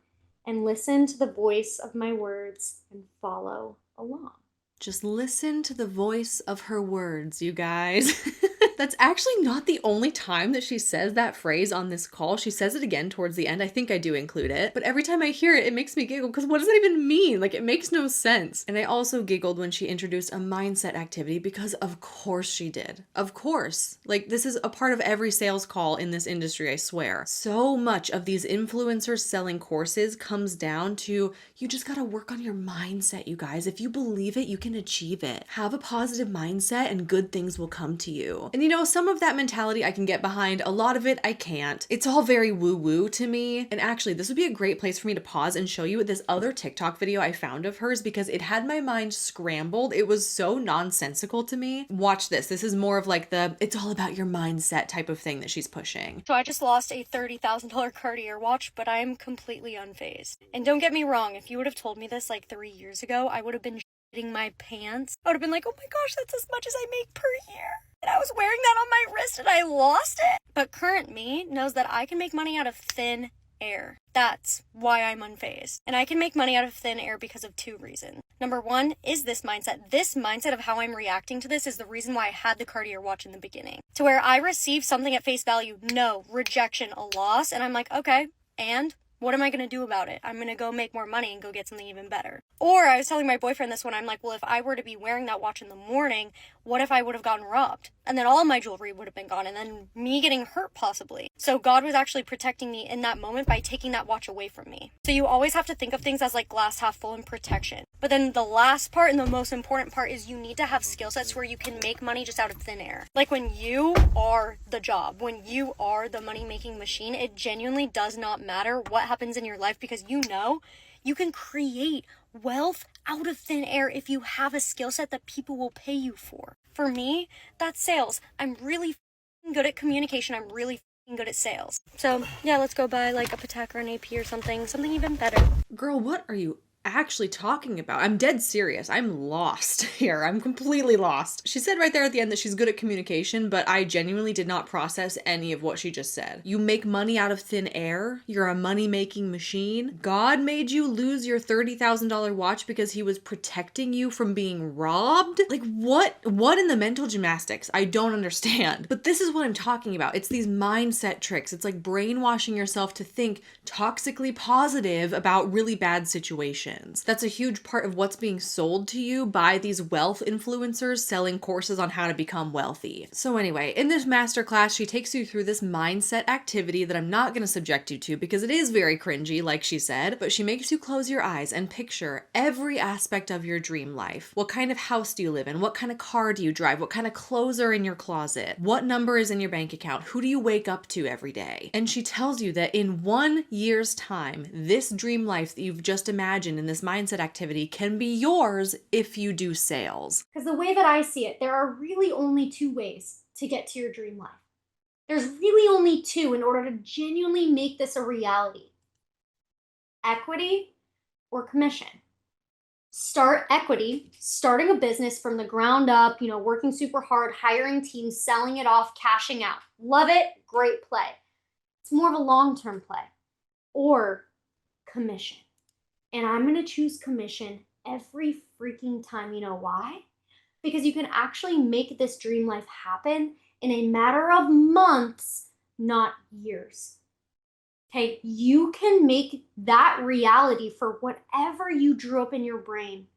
and listen to the voice of my words and follow along. Just listen to the voice of her words, you guys. That's actually not the only time that she says that phrase on this call. She says it again towards the end. I think I do include it. But every time I hear it, it makes me giggle because what does that even mean? Like, it makes no sense. And I also giggled when she introduced a mindset activity because of course she did. Of course. Like, this is a part of every sales call in this industry, I swear. So much of these influencers selling courses comes down to you just gotta work on your mindset, you guys. If you believe it, you can achieve it. Have a positive mindset and good things will come to you. And some of that mentality I can get behind. A lot of it I can't. It's all very woo-woo to me. And actually, this would be a great place for me to pause and show you this other TikTok video I found of hers because it had my mind scrambled. It was so nonsensical to me. Watch this. This is more of like the it's all about your mindset type of thing that she's pushing. So I just lost a $30,000 Cartier watch, but I'm completely unfazed. And don't get me wrong, if you would have told me this like 3 years ago, I would have been shitting my pants. I would have been like, oh my gosh, that's as much as I make per year. And I was wearing that on my wrist and I lost it. But current me knows that I can make money out of thin air. That's why I'm unfazed. And I can make money out of thin air because of 2 reasons. Number 1 is this mindset. This mindset of how I'm reacting to this is the reason why I had the Cartier watch in the beginning. To where I receive something at face value, no, rejection, a loss, and I'm like, okay, and what am I going to do about it? I'm going to go make more money and go get something even better. Or I was telling my boyfriend this one, I'm like, well, if I were to be wearing that watch in the morning, what if I would have gotten robbed? And then all of my jewelry would have been gone and then me getting hurt possibly. So God was actually protecting me in that moment by taking that watch away from me. So you always have to think of things as like glass half full and protection. But then the last part and the most important part is you need to have skill sets where you can make money just out of thin air. Like when you are the job, when you are the money making machine, it genuinely does not matter what happens in your life because you can create wealth out of thin air if you have a skill set that people will pay you for. For me, that's sales. I'm really good at communication. I'm really good at sales. So yeah, let's go buy like a Patek or an AP or something even better. Girl, what are you actually talking about? I'm dead serious. I'm lost here. I'm completely lost. She said right there at the end that she's good at communication, but I genuinely did not process any of what she just said. You make money out of thin air. You're a money-making machine. God made you lose your $30,000 watch because he was protecting you from being robbed? Like what in the mental gymnastics? I don't understand. But this is what I'm talking about. It's these mindset tricks. It's like brainwashing yourself to think toxically positive about really bad situations. That's a huge part of what's being sold to you by these wealth influencers selling courses on how to become wealthy. So anyway, in this masterclass, she takes you through this mindset activity that I'm not going to subject you to because it is very cringy, like she said, but she makes you close your eyes and picture every aspect of your dream life. What kind of house do you live in? What kind of car do you drive? What kind of clothes are in your closet? What number is in your bank account? Who do you wake up to every day? And she tells you that in 1 year's time, this dream life that you've just imagined in this mindset activity can be yours if you do sales. Because the way that I see it, there are really only two ways to get to your dream life. There's really only two in order to genuinely make this a reality: equity or commission. Start equity, starting a business from the ground up, working super hard, hiring teams, selling it off, cashing out. Love it, great play. It's more of a long-term play. Or commission. And I'm going to choose commission every freaking time. You know why? Because you can actually make this dream life happen in a matter of months, not years. Okay, you can make that reality for whatever you drew up in your brain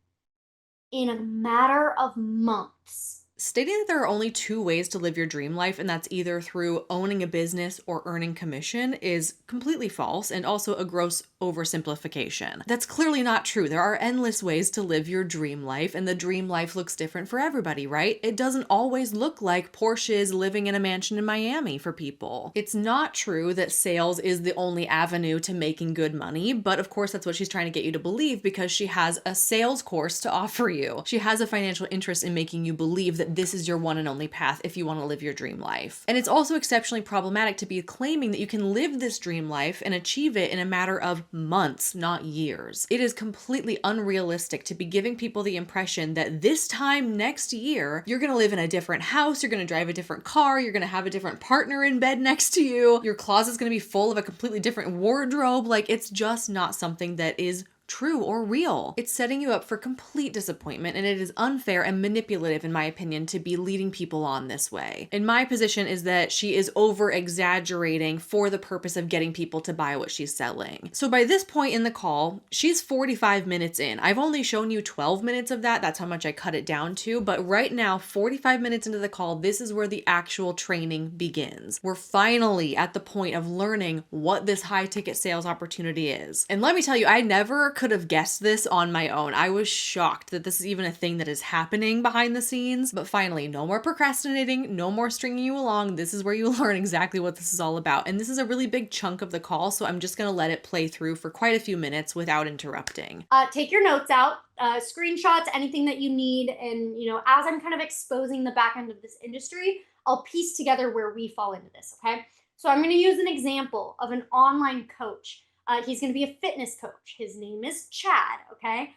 in a matter of months. Stating that there are only two ways to live your dream life, and that's either through owning a business or earning commission, is completely false and also a gross oversimplification. That's clearly not true. There are endless ways to live your dream life, and the dream life looks different for everybody, right? It doesn't always look like Porsche's living in a mansion in Miami for people. It's not true that sales is the only avenue to making good money, but of course that's what she's trying to get you to believe because she has a sales course to offer you. She has a financial interest in making you believe that this is your one and only path if you want to live your dream life. And it's also exceptionally problematic to be claiming that you can live this dream life and achieve it in a matter of months, not years. It is completely unrealistic to be giving people the impression that this time next year, you're going to live in a different house, you're going to drive a different car, you're going to have a different partner in bed next to you, your closet's going to be full of a completely different wardrobe. Like, it's just not something that is true or real. It's setting you up for complete disappointment, and it is unfair and manipulative, in my opinion, to be leading people on this way. And my position is that she is over exaggerating for the purpose of getting people to buy what she's selling. So by this point in the call, she's 45 minutes in. I've only shown you 12 minutes of that. That's how much I cut it down to. But right now, 45 minutes into the call, this is where the actual training begins. We're finally at the point of learning what this high ticket sales opportunity is. And let me tell you, I never could have guessed this on my own. I was shocked that this is even a thing that is happening behind the scenes. But finally, no more procrastinating, no more stringing you along. This is where you learn exactly what this is all about. And this is a really big chunk of the call, so I'm just gonna let it play through for quite a few minutes without interrupting. Take your notes out, screenshots, anything that you need. And, as I'm kind of exposing the back end of this industry, I'll piece together where we fall into this, okay? So I'm going to use an example of an online coach. He's going to be a fitness coach. His name is Chad, okay?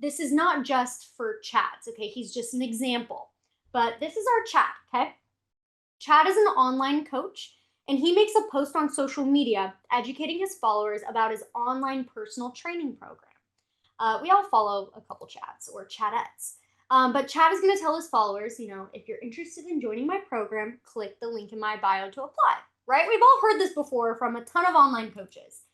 This is not just for Chads, okay? He's just an example. But this is our Chad, okay? Chad is an online coach, and he makes a post on social media educating his followers about his online personal training program. We all follow a couple Chads or Chadettes. But Chad is going to tell his followers, if you're interested in joining my program, click the link in my bio to apply, right? We've all heard this before from a ton of online coaches.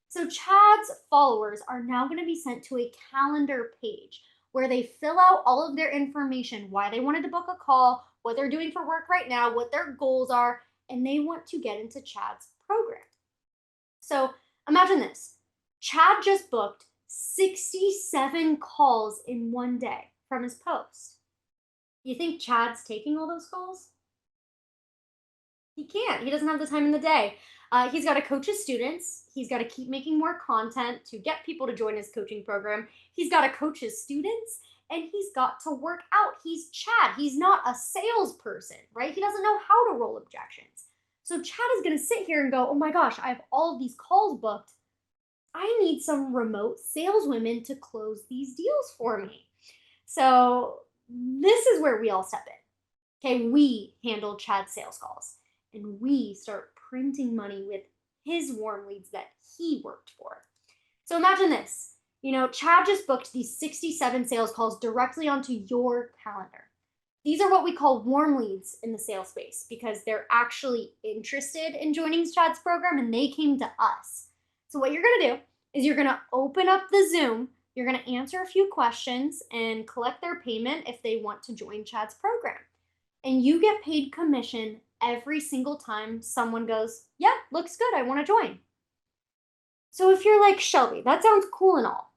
So Chad's followers are now going to be sent to a calendar page where they fill out all of their information, why they wanted to book a call, what they're doing for work right now, what their goals are, and they want to get into Chad's program. So imagine this. Chad just booked 67 calls in one day from his post. You think Chad's taking all those calls? He can't. He doesn't have the time in the day. He's got to coach his students. He's got to keep making more content to get people to join his coaching program. He's got to coach his students, and he's got to work out. He's Chad. He's not a salesperson, right? He doesn't know how to roll objections. So Chad is going to sit here and go, oh my gosh, I have all of these calls booked. I need some remote saleswomen to close these deals for me. So this is where we all step in. Okay, we handle Chad's sales calls and we start printing money with his warm leads that he worked for. So imagine this. Chad just booked these 67 sales calls directly onto your calendar. These are what we call warm leads in the sales space because they're actually interested in joining Chad's program and they came to us. So what you're going to do is you're going to open up the Zoom, you're going to answer a few questions and collect their payment if they want to join Chad's program. And you get paid commission every single time someone goes, yeah, looks good, I want to join. So if you're like, Shelby, that sounds cool and all,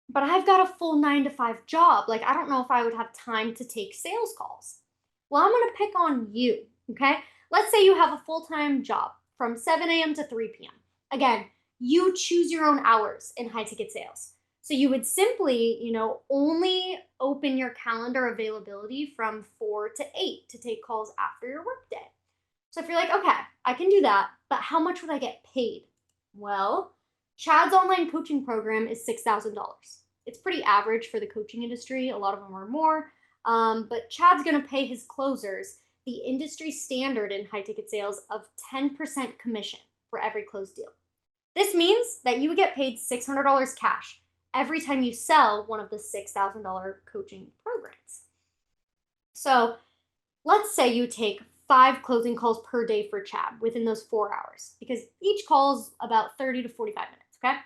but I've got a full 9 to 5 job. Like, I don't know if I would have time to take sales calls. Well, I'm going to pick on you, okay? Let's say you have a full-time job from 7 a.m. to 3 p.m. Again, you choose your own hours in high ticket sales. So you would simply, only open your calendar availability from 4 to 8 to take calls after your workday. So if you're like, okay, I can do that, but how much would I get paid? Well, Chad's online coaching program is $6,000. It's pretty average for the coaching industry. A lot of them are more, but Chad's going to pay his closers the industry standard in high ticket sales of 10% commission for every closed deal. This means that you would get paid $600 cash every time you sell one of the $6,000 coaching programs. So let's say you take 5 closing calls per day for Chad within those 4 hours, because each call is about 30 to 45 minutes, okay?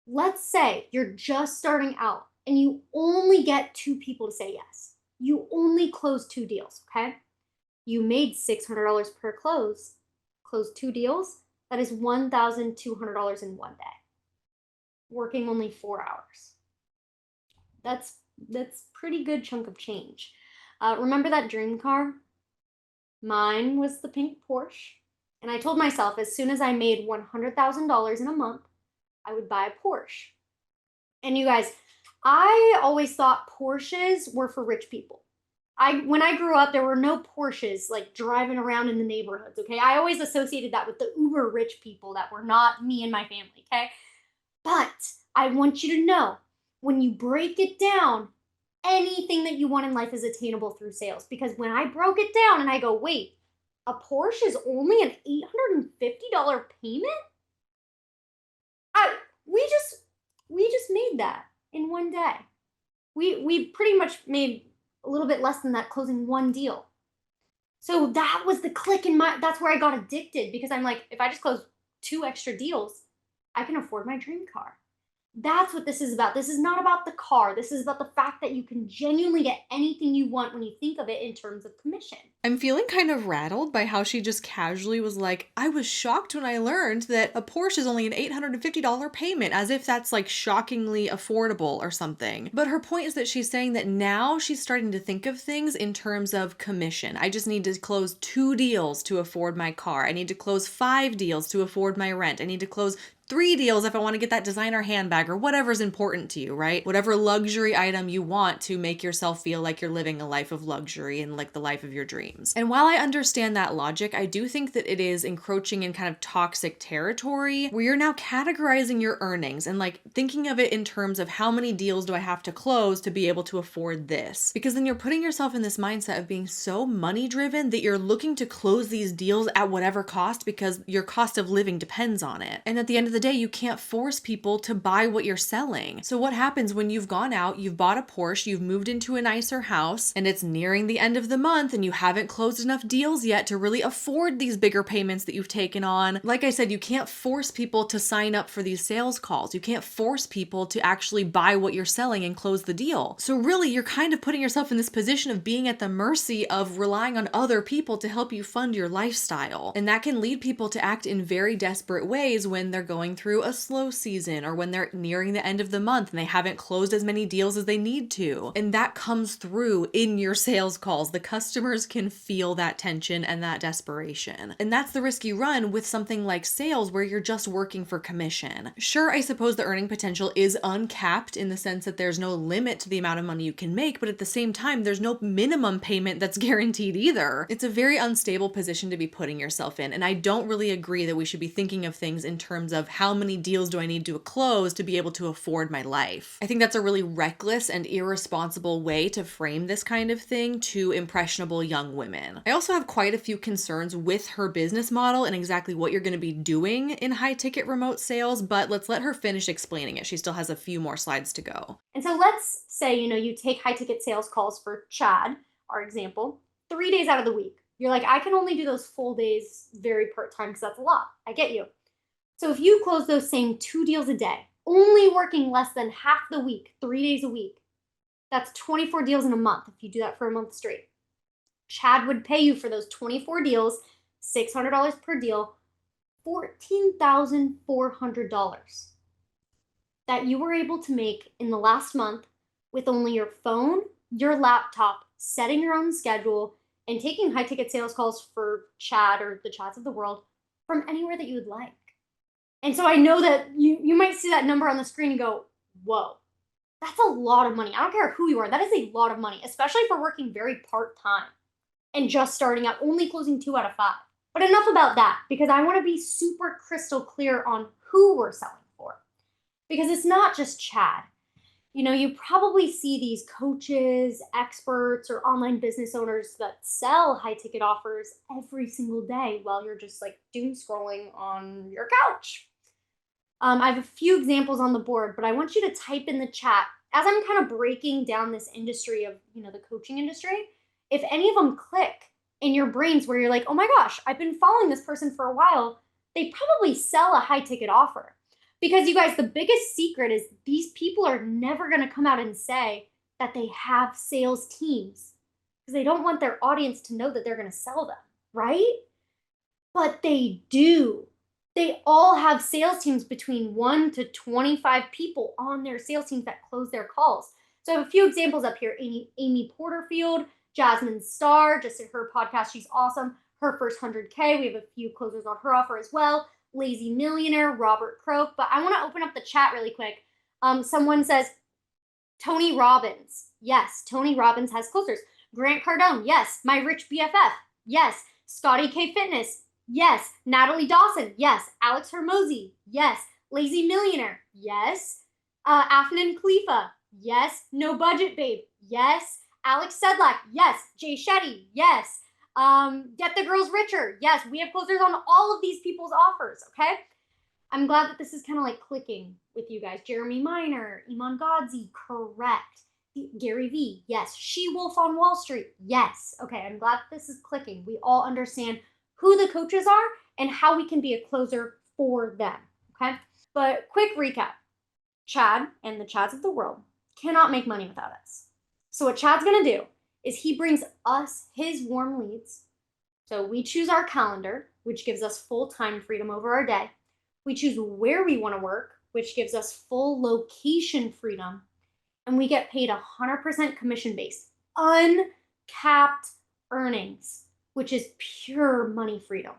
Let's say you're just starting out and you only get 2 people to say yes. You only close 2 deals, okay? You made $600 per close, closed 2 deals. That is $1,200 in one day, working only 4 hours. That's pretty good chunk of change. Remember that dream car? Mine was the pink Porsche. And I told myself as soon as I made $100,000 in a month, I would buy a Porsche. And you guys, I always thought Porsches were for rich people. When I grew up, there were no Porsches like driving around in the neighborhoods, okay? I always associated that with the uber rich people that were not me and my family, okay? But I want you to know, when you break it down, anything that you want in life is attainable through sales. Because when I broke it down and I go, wait, a Porsche is only an $850 payment? We just made that in one day. We pretty much made a little bit less than that closing one deal. So that was the click that's where I got addicted, because I'm like, if I just close 2 extra deals, I can afford my dream car. That's what this is about. This is not about the car. This is about the fact that you can genuinely get anything you want when you think of it in terms of commission. I'm feeling kind of rattled by how she just casually was like, I was shocked when I learned that a Porsche is only an $850 payment, as if that's like shockingly affordable or something. But her point is that she's saying that now she's starting to think of things in terms of commission. I just need to close 2 deals to afford my car. I need to close 5 deals to afford my rent. I need to close 3 deals if I want to get that designer handbag or whatever's important to you, right? Whatever luxury item you want to make yourself feel like you're living a life of luxury and like the life of your dreams. And while I understand that logic, I do think that it is encroaching in kind of toxic territory where you're now categorizing your earnings and like thinking of it in terms of how many deals do I have to close to be able to afford this? Because then you're putting yourself in this mindset of being so money driven that you're looking to close these deals at whatever cost because your cost of living depends on it. And at the end of the day, you can't force people to buy what you're selling. So what happens when you've gone out, you've bought a Porsche, you've moved into a nicer house, and it's nearing the end of the month and you haven't closed enough deals yet to really afford these bigger payments that you've taken on? Like I said, you can't force people to sign up for these sales calls. You can't force people to actually buy what you're selling and close the deal. So really, you're kind of putting yourself in this position of being at the mercy of relying on other people to help you fund your lifestyle. And that can lead people to act in very desperate ways when they're going through a slow season or when they're nearing the end of the month and they haven't closed as many deals as they need to. And that comes through in your sales calls. The customers can feel that tension and that desperation. And that's the risk you run with something like sales where you're just working for commission. Sure, I suppose the earning potential is uncapped in the sense that there's no limit to the amount of money you can make, but at the same time, there's no minimum payment that's guaranteed either. It's a very unstable position to be putting yourself in. And I don't really agree that we should be thinking of things in terms of how many deals do I need to close to be able to afford my life. I think that's a really reckless and irresponsible way to frame this kind of thing to impressionable young women. I also have quite a few concerns with her business model and exactly what you're going to be doing in high ticket remote sales, but let's let her finish explaining it. She still has a few more slides to go. And so let's say, you take high ticket sales calls for Chad, our example, 3 days out of the week. You're like, I can only do those full days very part-time because that's a lot. I get you. So if you close those same 2 deals a day, only working less than half the week, 3 days a week, that's 24 deals in a month if you do that for a month straight. Chad would pay you for those 24 deals, $600 per deal, $14,400 that you were able to make in the last month with only your phone, your laptop, setting your own schedule, and taking high ticket sales calls for Chad or the Chads of the world from anywhere that you would like. And so I know that you might see that number on the screen and go, whoa, that's a lot of money. I don't care who you are. That is a lot of money, especially for working very part-time and just starting out, only closing 2 out of 5. But enough about that, because I want to be super crystal clear on who we're selling for. Because it's not just Chad. You probably see these coaches, experts, or online business owners that sell high ticket offers every single day while you're just like doom scrolling on your couch. I have a few examples on the board, but I want you to type in the chat as I'm kind of breaking down this industry of, the coaching industry. If any of them click in your brains where you're like, oh my gosh, I've been following this person for a while, they probably sell a high ticket offer. Because you guys, the biggest secret is these people are never going to come out and say that they have sales teams because they don't want their audience to know that they're going to sell them, right? But they do. They all have sales teams between 1 to 25 people on their sales teams that close their calls. So I have a few examples up here. Amy Porterfield, Jasmine Starr, just in her podcast, she's awesome. Her first 100K, we have a few closers on her offer as well. Lazy Millionaire, Robert Croak. But I want to open up the chat really quick. Someone says, Tony Robbins. Yes, Tony Robbins has closers. Grant Cardone. Yes. My Rich BFF. Yes. Scotty K Fitness. Yes. Natalie Dawson. Yes. Alex Hermosi. Yes. Lazy Millionaire. Yes. Afnan Khalifa. Yes. No Budget Babe. Yes. Alex Sedlak. Yes. Jay Shetty. Yes. Get the Girls Richer. Yes, we have closers on all of these people's offers, okay? I'm glad that this is kind of like clicking with you guys. Jeremy Miner, Iman Godzi, correct. Gary Vee, yes. She Wolf on Wall Street, yes. Okay, I'm glad that this is clicking. We all understand who the coaches are and how we can be a closer for them, okay? But quick recap. Chad and the Chads of the world cannot make money without us. So what Chad's gonna do is he brings us his warm leads. So we choose our calendar, which gives us full time freedom over our day. We choose where we want to work, which gives us full location freedom. And we get paid 100% commission based, uncapped earnings, which is pure money freedom.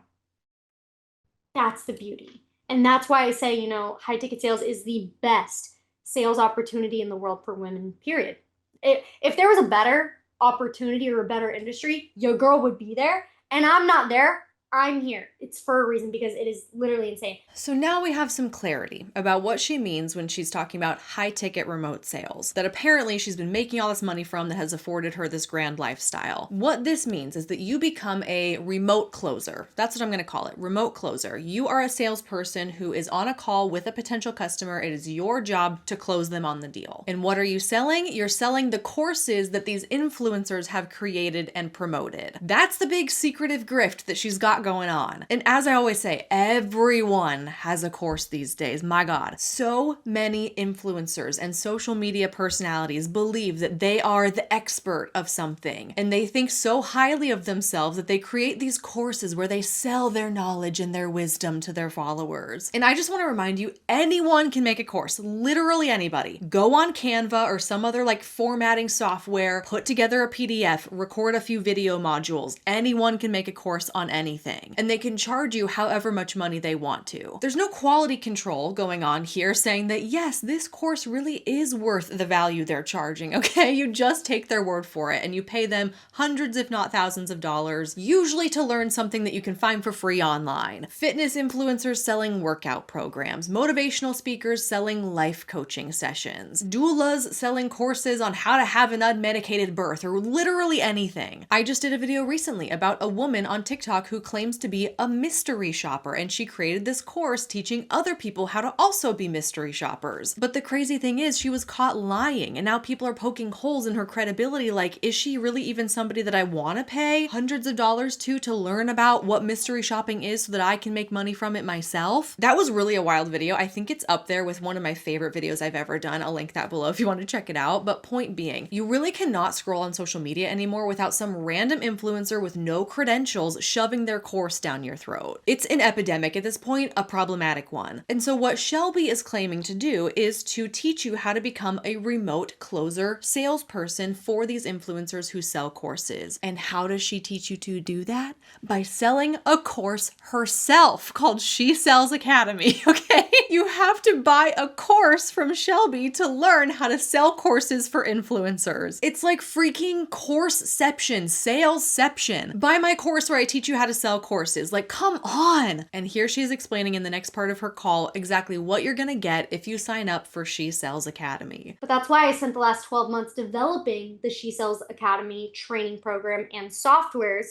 That's the beauty. And that's why I say, high ticket sales is the best sales opportunity in the world for women, period. If there was a better opportunity or a better industry, your girl would be there. And I'm not there. I'm here. It's for a reason because it is literally insane. So now we have some clarity about what she means when she's talking about high ticket remote sales that apparently she's been making all this money from that has afforded her this grand lifestyle. What this means is that you become a remote closer. That's what I'm going to call it. Remote closer. You are a salesperson who is on a call with a potential customer. It is your job to close them on the deal. And what are you selling? You're selling the courses that these influencers have created and promoted. That's the big secretive grift that she's got going on. And as I always say, everyone has a course these days. My God, so many influencers and social media personalities believe that they are the expert of something. And they think so highly of themselves that they create these courses where they sell their knowledge and their wisdom to their followers. And I just want to remind you, anyone can make a course, literally anybody. Go on Canva or some other formatting software, put together a PDF, record a few video modules. Anyone can make a course on anything. anything, and they can charge you however much money they want to. There's no quality control going on here saying that yes, this course really is worth the value they're charging, okay? You just take their word for it and you pay them hundreds if not thousands of dollars, usually to learn something that you can find for free online. Fitness influencers selling workout programs, motivational speakers selling life coaching sessions, doulas selling courses on how to have an unmedicated birth, or literally anything. I just did a video recently about a woman on TikTok who claims to be a mystery shopper, and she created this course teaching other people how to also be mystery shoppers. But the crazy thing is she was caught lying, and now people are poking holes in her credibility, like, is she really even somebody that I want to pay hundreds of dollars to learn about what mystery shopping is so that I can make money from it myself? That was really a wild video. I think it's up there with one of my favorite videos I've ever done. I'll link that below if you want to check it out. But point being, you really cannot scroll on social media anymore without some random influencer with no credentials shoving their course down your throat. It's an epidemic at this point, a problematic one. And so what Shelby is claiming to do is to teach you how to become a remote closer salesperson for these influencers who sell courses. And how does she teach you to do that? By selling a course herself called She Sells Academy, okay? You have to buy a course from Shelby to learn how to sell courses for influencers. It's like freaking courseception, salesception. Buy my course where I teach you how to sell courses. Like, come on. And here she's explaining in the next part of her call exactly what you're gonna get if you sign up for She Sells Academy. But that's why I spent the last 12 months developing the She Sells Academy training program and softwares,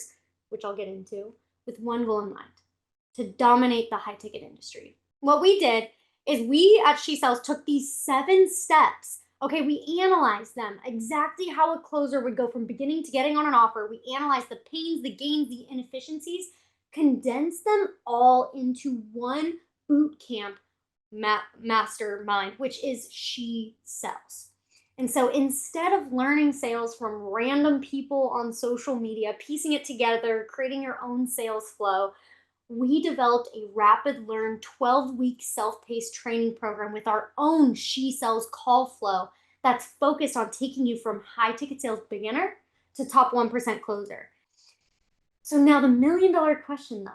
which I'll get into, with one goal in mind: to dominate the high ticket industry. What we did is we at She Sells took these 7 steps. Okay, we analyzed them, exactly how a closer would go from beginning to getting on an offer. We analyzed the pains, the gains, the inefficiencies, condensed them all into one boot camp mastermind, which is She Sells. And so instead of learning sales from random people on social media, piecing it together, creating your own sales flow, we developed a rapid learn 12-week self-paced training program with our own She Sells call flow that's focused on taking you from high ticket sales beginner to top 1% closer. So now the $1 million question though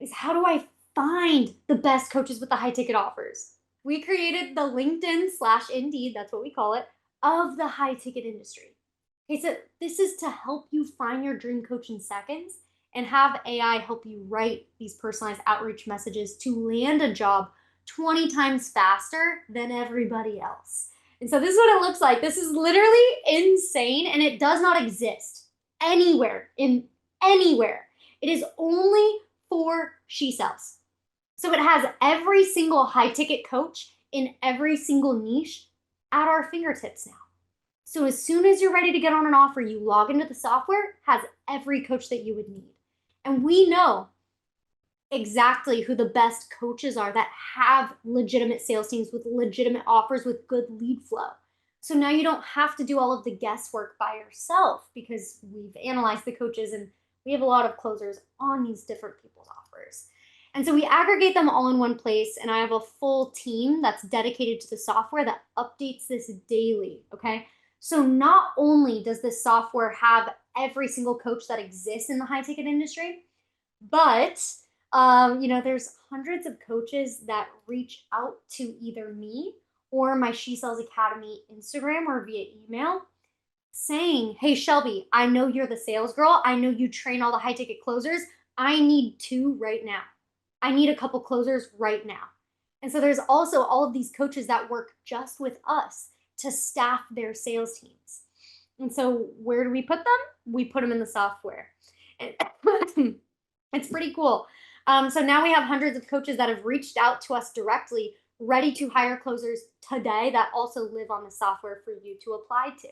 is, how do I find the best coaches with the high ticket offers? We created the LinkedIn/Indeed, that's what we call it, of the high ticket industry. Okay, so this is to help you find your dream coach in seconds and have AI help you write these personalized outreach messages to land a job 20 times faster than everybody else. And so this is what it looks like. This is literally insane, and it does not exist anywhere. It is only for She Sells. So it has every single high ticket coach in every single niche at our fingertips now. So as soon as you're ready to get on an offer, you log into the software, has every coach that you would need. And we know exactly who the best coaches are that have legitimate sales teams with legitimate offers with good lead flow. So now you don't have to do all of the guesswork by yourself, because we've analyzed the coaches and we have a lot of closers on these different people's offers. And so we aggregate them all in one place, and I have a full team that's dedicated to the software that updates this daily, okay? So not only does this software have every single coach that exists in the high ticket industry, but there's hundreds of coaches that reach out to either me or my She Sells Academy Instagram or via email saying, hey, Shelby, I know you're the sales girl. I know you train all the high ticket closers. I need 2 right now. I need a couple closers right now. And so there's also all of these coaches that work just with us to staff their sales teams. And so where do we put them? We put them in the software. And it's pretty cool. So now we have hundreds of coaches that have reached out to us directly, ready to hire closers today that also live on the software for you to apply to.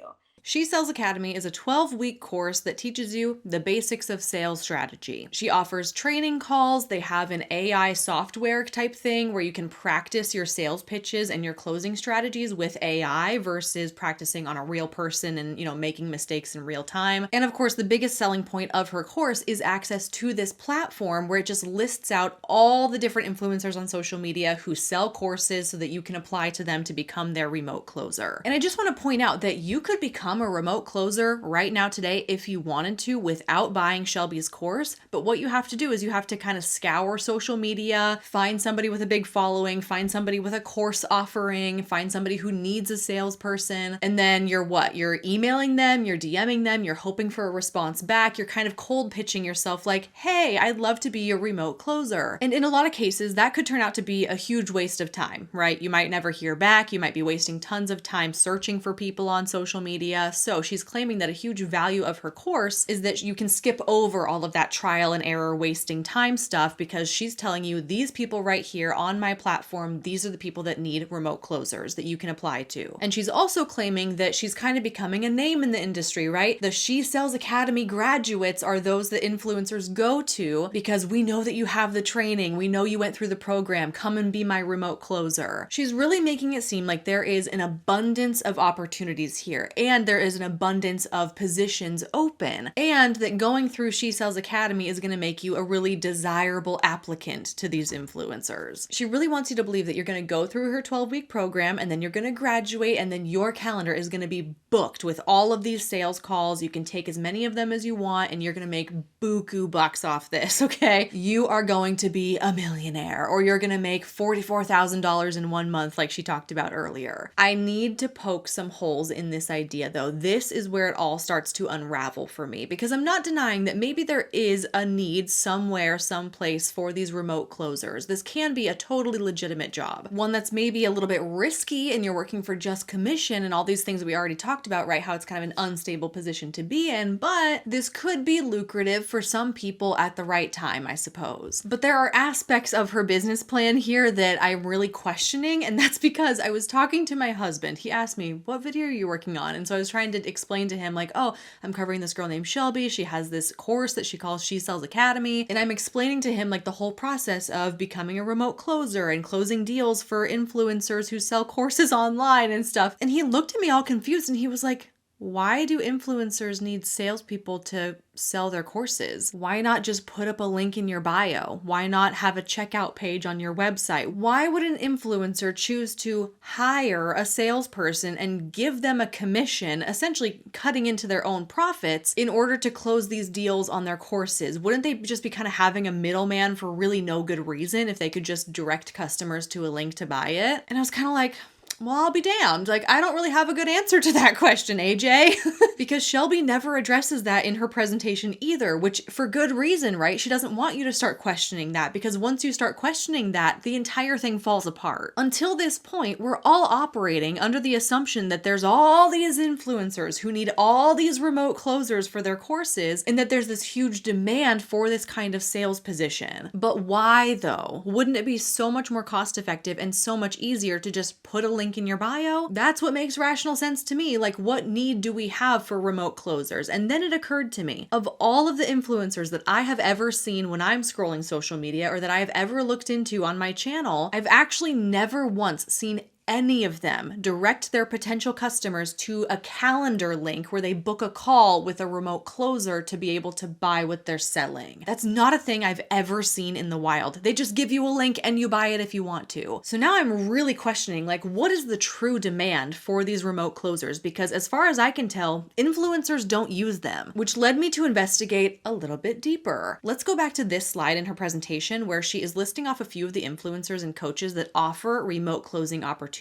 She Sells Academy is a 12-week course that teaches you the basics of sales strategy. She offers training calls. They have an AI software type thing where you can practice your sales pitches and your closing strategies with AI versus practicing on a real person and, making mistakes in real time. And of course, the biggest selling point of her course is access to this platform where it just lists out all the different influencers on social media who sell courses so that you can apply to them to become their remote closer. And I just want to point out that you could become become a remote closer right now today if you wanted to without buying Shelby's course. But what you have to do is you have to kind of scour social media, find somebody with a big following, find somebody with a course offering, find somebody who needs a salesperson. And then you're what? You're emailing them, you're DMing them, you're hoping for a response back. You're kind of cold pitching yourself like, hey, I'd love to be a remote closer. And in a lot of cases, that could turn out to be a huge waste of time, right? You might never hear back. You might be wasting tons of time searching for people on social media. So she's claiming that a huge value of her course is that you can skip over all of that trial and error wasting time stuff because she's telling you these people right here on my platform, these are the people that need remote closers that you can apply to. And she's also claiming that she's kind of becoming a name in the industry, right? The She Sells Academy graduates are those that influencers go to because we know that you have the training. We know you went through the program. Come and be my remote closer. She's really making it seem like there is an abundance of opportunities here and there is an abundance of positions open and that going through She Sells Academy is going to make you a really desirable applicant to these influencers. She really wants you to believe that you're going to go through her 12-week program and then you're going to graduate and then your calendar is going to be booked with all of these sales calls. You can take as many of them as you want and you're going to make buku bucks off this, okay? You are going to be a millionaire or you're going to make $44,000 in 1 month like she talked about earlier. I need to poke some holes in this idea though. This is where it all starts to unravel for me because I'm not denying that maybe there is a need somewhere, someplace for these remote closers. This can be a totally legitimate job. One that's maybe a little bit risky and you're working for just commission and all these things that we already talked about, right? How it's kind of an unstable position to be in, but this could be lucrative for some people at the right time, I suppose. But there are aspects of her business plan here that I'm really questioning, and that's because I was talking to my husband. He asked me, what video are you working on? And so I was trying to explain to him like, oh, I'm covering this girl named Shelby. She has this course that she calls She Sells Academy. And I'm explaining to him like the whole process of becoming a remote closer and closing deals for influencers who sell courses online and stuff. And he looked at me all confused and he was like, why do influencers need salespeople to sell their courses? Why not just put up a link in your bio? Why not have a checkout page on your website? Why would an influencer choose to hire a salesperson and give them a commission, essentially cutting into their own profits in order to close these deals on their courses? Wouldn't they just be kind of having a middleman for really no good reason if they could just direct customers to a link to buy it? And I was kind of like, well, I'll be damned. Like, I don't really have a good answer to that question, AJ. Because Shelby never addresses that in her presentation either, which for good reason, right? She doesn't want you to start questioning that because once you start questioning that, the entire thing falls apart. Until this point, we're all operating under the assumption that there's all these influencers who need all these remote closers for their courses and that there's this huge demand for this kind of sales position. But why though? Wouldn't it be so much more cost effective and so much easier to just put a link in your bio? That's what makes rational sense to me. Like, what need do we have for remote closers? And then it occurred to me, of all of the influencers that I have ever seen when I'm scrolling social media or that I have ever looked into on my channel, I've actually never once seen any of them direct their potential customers to a calendar link where they book a call with a remote closer to be able to buy what they're selling. That's not a thing I've ever seen in the wild. They just give you a link and you buy it if you want to. So now I'm really questioning, like, what is the true demand for these remote closers? Because as far as I can tell, influencers don't use them, which led me to investigate a little bit deeper. Let's go back to this slide in her presentation where she is listing off a few of the influencers and coaches that offer remote closing opportunities,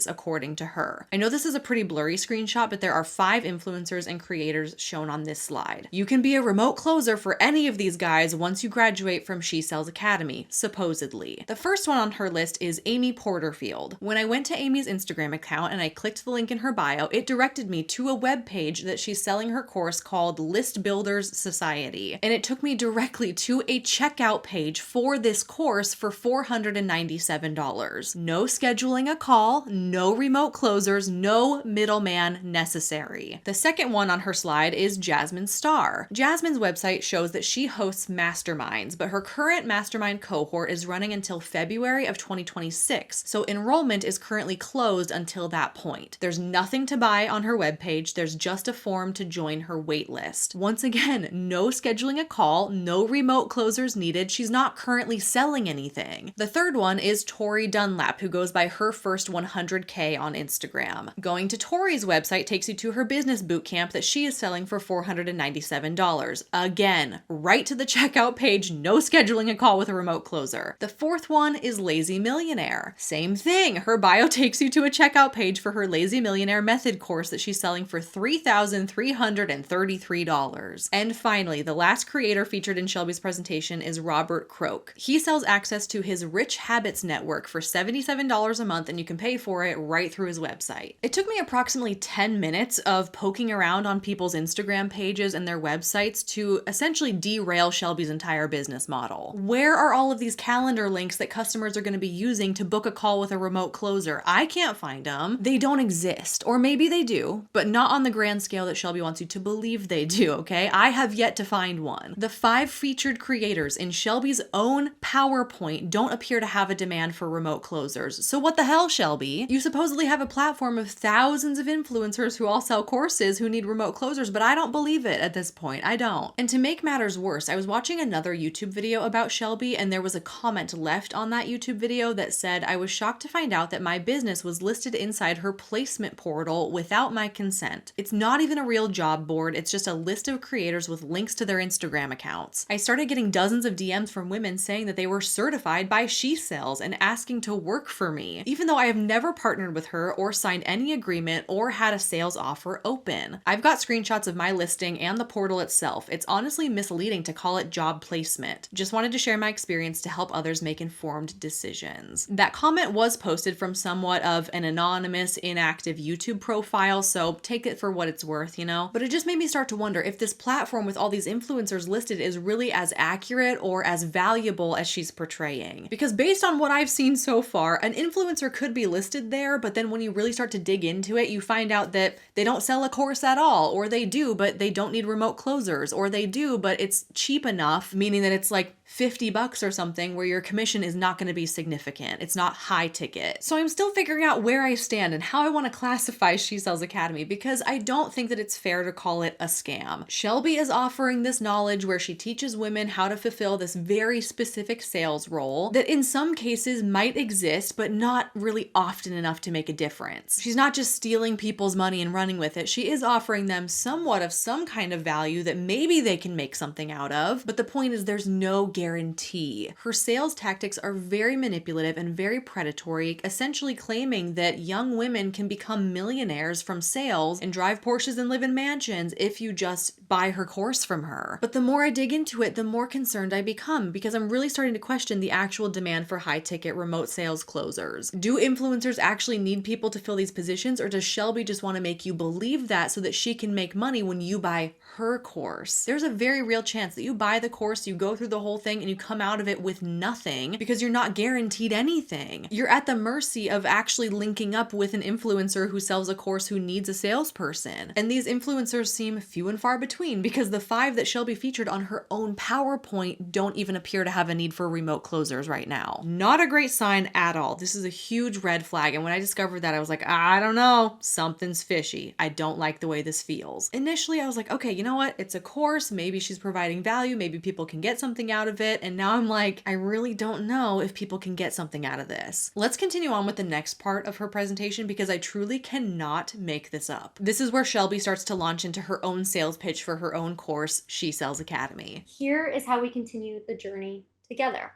according to her. I know this is a pretty blurry screenshot, but there are 5 influencers and creators shown on this slide. You can be a remote closer for any of these guys once you graduate from She Sells Academy, supposedly. The first one on her list is Amy Porterfield. When I went to Amy's Instagram account and I clicked the link in her bio, it directed me to a web page that she's selling her course called List Builders Society. And it took me directly to a checkout page for this course for $497. No scheduling a call, no remote closers, no middleman necessary. The second one on her slide is Jasmine Starr. Jasmine's website shows that she hosts masterminds, but her current mastermind cohort is running until February of 2026. So enrollment is currently closed until that point. There's nothing to buy on her webpage. There's just a form to join her waitlist. Once again, no scheduling a call, no remote closers needed. She's not currently selling anything. The third one is Tori Dunlap, who goes by her first 100K on Instagram. Going to Tori's website takes you to her business bootcamp that she is selling for $497. Again, right to the checkout page, no scheduling a call with a remote closer. The fourth one is Lazy Millionaire. Same thing, her bio takes you to a checkout page for her Lazy Millionaire Method course that she's selling for $3,333. And finally, the last creator featured in Shelby's presentation is Robert Croak. He sells access to his Rich Habits network for $77 a month, and you can pay for it right through his website. It took me approximately 10 minutes of poking around on people's Instagram pages and their websites to essentially derail Shelby's entire business model. Where are all of these calendar links that customers are going to be using to book a call with a remote closer? I can't find them. They don't exist. Or maybe they do, but not on the grand scale that Shelby wants you to believe they do, okay? I have yet to find one. The 5 featured creators in Shelby's own PowerPoint don't appear to have a demand for remote closers. So what the hell, Shelby? You supposedly have a platform of thousands of influencers who all sell courses who need remote closers, but I don't believe it at this point. I don't. And to make matters worse, I was watching another YouTube video about Shelby, and there was a comment left on that YouTube video that said, "I was shocked to find out that my business was listed inside her placement portal without my consent. It's not even a real job board, it's just a list of creators with links to their Instagram accounts." I started getting dozens of DMs from women saying that they were certified by SheSells and asking to work for me, even though I have never partnered with her or signed any agreement or had a sales offer open. I've got screenshots of my listing and the portal itself. It's honestly misleading to call it job placement. Just wanted to share my experience to help others make informed decisions. That comment was posted from somewhat of an anonymous, inactive YouTube profile, so take it for what it's worth, you know? But it just made me start to wonder if this platform with all these influencers listed is really as accurate or as valuable as she's portraying. Because based on what I've seen so far, an influencer could be listed there, but then when you really start to dig into it, you find out that they don't sell a course at all, or they do, but they don't need remote closers, or they do, but it's cheap enough, meaning that it's like $50 or something where your commission is not going to be significant. It's not high ticket. So I'm still figuring out where I stand and how I want to classify SheSells Academy, because I don't think that it's fair to call it a scam. Shelby is offering this knowledge where she teaches women how to fulfill this very specific sales role that in some cases might exist, but not really often enough to make a difference. She's not just stealing people's money and running with it. She is offering them somewhat of some kind of value that maybe they can make something out of. But the point is, there's no guarantee. Her sales tactics are very manipulative and very predatory, essentially claiming that young women can become millionaires from sales and drive Porsches and live in mansions if you just buy her course from her. But the more I dig into it, the more concerned I become, because I'm really starting to question the actual demand for high-ticket remote sales closers. Do influencers actually need people to fill these positions, or does Shelby just want to make you believe that so that she can make money when you buy her course? There's a very real chance that you buy the course, you go through the whole thing, and you come out of it with nothing because you're not guaranteed anything. You're at the mercy of actually linking up with an influencer who sells a course who needs a salesperson. And these influencers seem few and far between, because the 5 that Shelby featured on her own PowerPoint don't even appear to have a need for remote closers right now. Not a great sign at all. This is a huge red flag. And when I discovered that, I was like, I don't know, something's fishy. I don't like the way this feels. Initially, I was like, okay, you know what? It's a course. Maybe she's providing value. Maybe people can get something out of it. And now I'm like, I really don't know if people can get something out of this. Let's continue on with the next part of her presentation, because I truly cannot make this up. This is where Shelby starts to launch into her own sales pitch for her own course, SheSells Academy. Here is how we continue the journey together.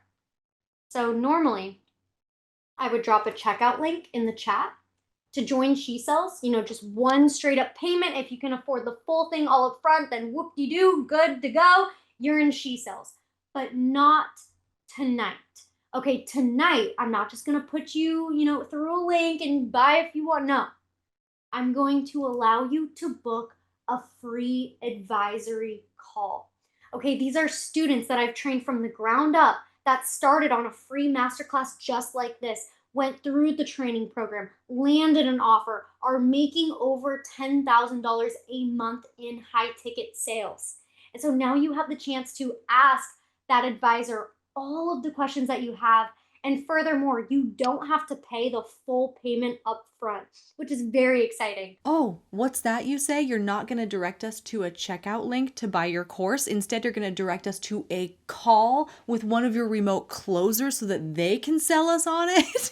So normally, I would drop a checkout link in the chat to join SheSells, just one straight up payment. If you can afford the full thing all up front, then whoop-de-doo, good to go, you're in SheSells. But not tonight. Okay, tonight, I'm not just gonna put you, through a link and buy if you want. No, I'm going to allow you to book a free advisory call. Okay, these are students that I've trained from the ground up that started on a free masterclass just like this, went through the training program, landed an offer, are making over $10,000 a month in high ticket sales. And so now you have the chance to ask that advisor all of the questions that you have. And furthermore, you don't have to pay the full payment up front, which is very exciting. Oh, what's that you say? You're not going to direct us to a checkout link to buy your course. Instead, you're going to direct us to a call with one of your remote closers so that they can sell us on it?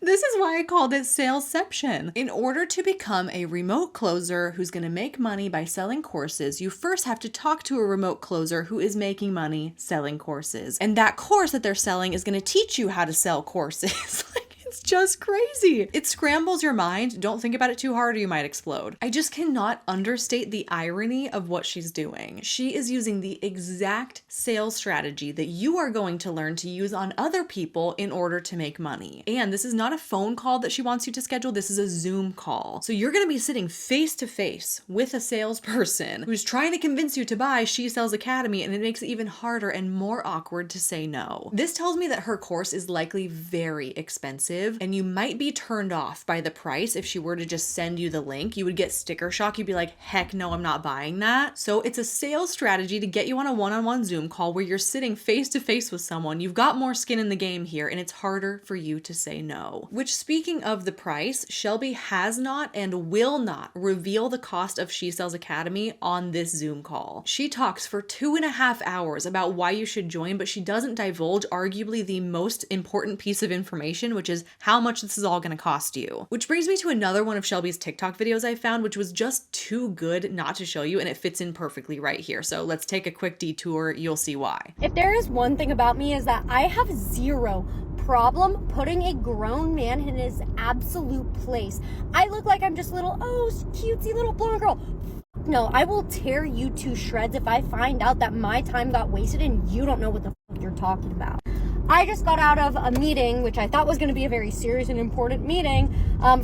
This is why I called it salesception. In order to become a remote closer who's going to make money by selling courses, you first have to talk to a remote closer who is making money selling courses. And that course that they're selling is going to teach you how to sell courses. It's just crazy. It scrambles your mind. Don't think about it too hard or you might explode. I just cannot understate the irony of what she's doing. She is using the exact sales strategy that you are going to learn to use on other people in order to make money. And this is not a phone call that she wants you to schedule. This is a Zoom call. So you're going to be sitting face to face with a salesperson who's trying to convince you to buy She Sells Academy, and it makes it even harder and more awkward to say no. This tells me that her course is likely very expensive, and you might be turned off by the price. If she were to just send you the link, you would get sticker shock. You'd be like, heck no, I'm not buying that. So it's a sales strategy to get you on a one-on-one Zoom call where you're sitting face to face with someone. You've got more skin in the game here, and it's harder for you to say no. Which, speaking of the price, Shelby has not and will not reveal the cost of She Sells Academy on this Zoom call. She talks for 2.5 hours about why you should join, but she doesn't divulge arguably the most important piece of information, which is how much this is all going to cost you. Which brings me to another one of Shelby's TikTok videos I found, which was just too good not to show you, and it fits in perfectly right here. So let's take a quick detour. You'll see why. If there is one thing about me is that I have zero problem putting a grown man in his absolute place. I look like I'm just a little, cutesy little blonde girl. No, I will tear you to shreds if I find out that my time got wasted and you don't know what the fuck you're talking about. I just got out of a meeting, which I thought was going to be a very serious and important meeting,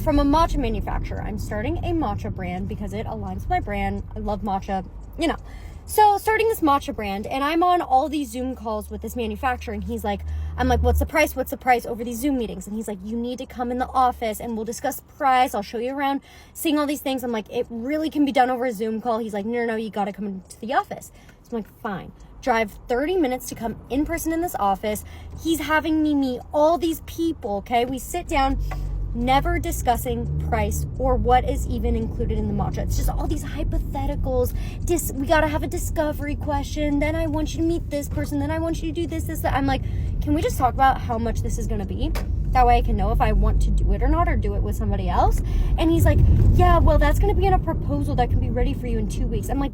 from a matcha manufacturer. I'm starting a matcha brand because it aligns with my brand. I love matcha, you know. So starting this matcha brand, and I'm on all these Zoom calls with this manufacturer, and I'm like, what's the price? What's the price over these Zoom meetings? And he's like, you need to come in the office and we'll discuss price. I'll show you around, seeing all these things. I'm like, it really can be done over a Zoom call. He's like, no, you got to come into the office. So I'm like, fine. Drive 30 minutes to come in person in this office. He's having me meet all these people, okay? We sit down, never discussing price or what is even included in the matcha. It's just all these hypotheticals. We gotta have a discovery question. Then I want you to meet this person. Then I want you to do this, that. I'm like, can we just talk about how much this is gonna be? That way I can know if I want to do it or not, or do it with somebody else. And he's like, yeah, well, that's gonna be in a proposal that can be ready for you in 2 weeks. I'm like,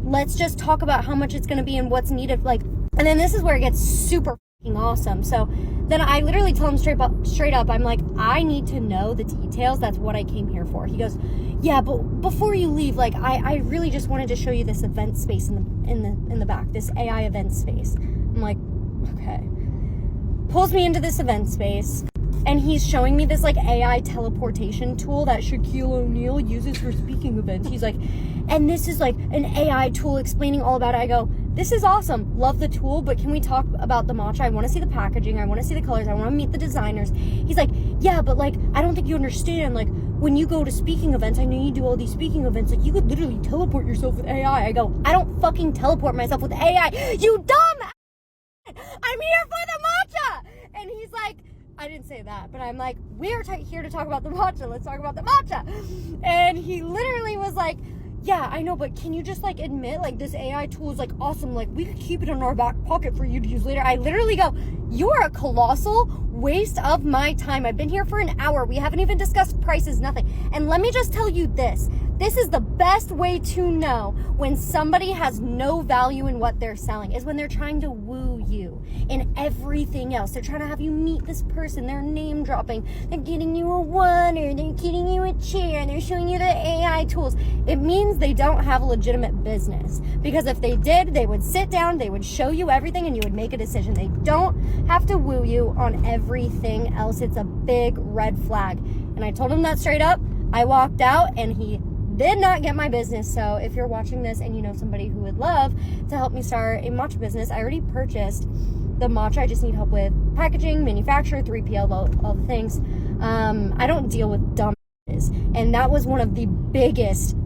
let's just talk about how much it's gonna be and what's needed. And then this is where it gets super awesome. So then I literally tell him straight up, I'm like, I need to know the details. That's what I came here for. He goes, yeah, but before you leave, I really just wanted to show you this event space in the back, this AI event space. I'm like, okay. Pulls me into this event space, and he's showing me this AI teleportation tool that Shaquille O'Neal uses for speaking events. He's like, and this is an AI tool explaining all about it. I go, this is awesome. Love the tool, but can we talk about the matcha? I want to see the packaging. I want to see the colors. I want to meet the designers. He's like, yeah, but I don't think you understand. When you go to speaking events, I know you do all these speaking events. You could literally teleport yourself with AI. I go, I don't fucking teleport myself with AI. You dumb. I'm here for the matcha. And he's like, I didn't say that, but I'm like, we're here to talk about the matcha. Let's talk about the matcha. And he literally was like, yeah, I know, but can you just admit this AI tool is awesome. We could keep it in our back pocket for you to use later. I literally go, you are a colossal waste of my time. I've been here for an hour. We haven't even discussed prices, nothing. And let me just tell you this. This is the best way to know when somebody has no value in what they're selling, is when they're trying to woo you in everything else. They're trying to have you meet this person. They're name dropping. They're getting you a water. They're getting you a chair. They're showing you the AI tools. It means they don't have a legitimate business. Because if they did, they would sit down, they would show you everything, and you would make a decision. They don't have to woo you on everything else. It's a big red flag. And I told him that straight up. I walked out, and he did not get my business. So if you're watching this and you know somebody who would love to help me start a matcha business, I already purchased the matcha. I just need help with packaging, manufacturer, 3PL, all the things. I don't deal with dumb and that was one of the biggest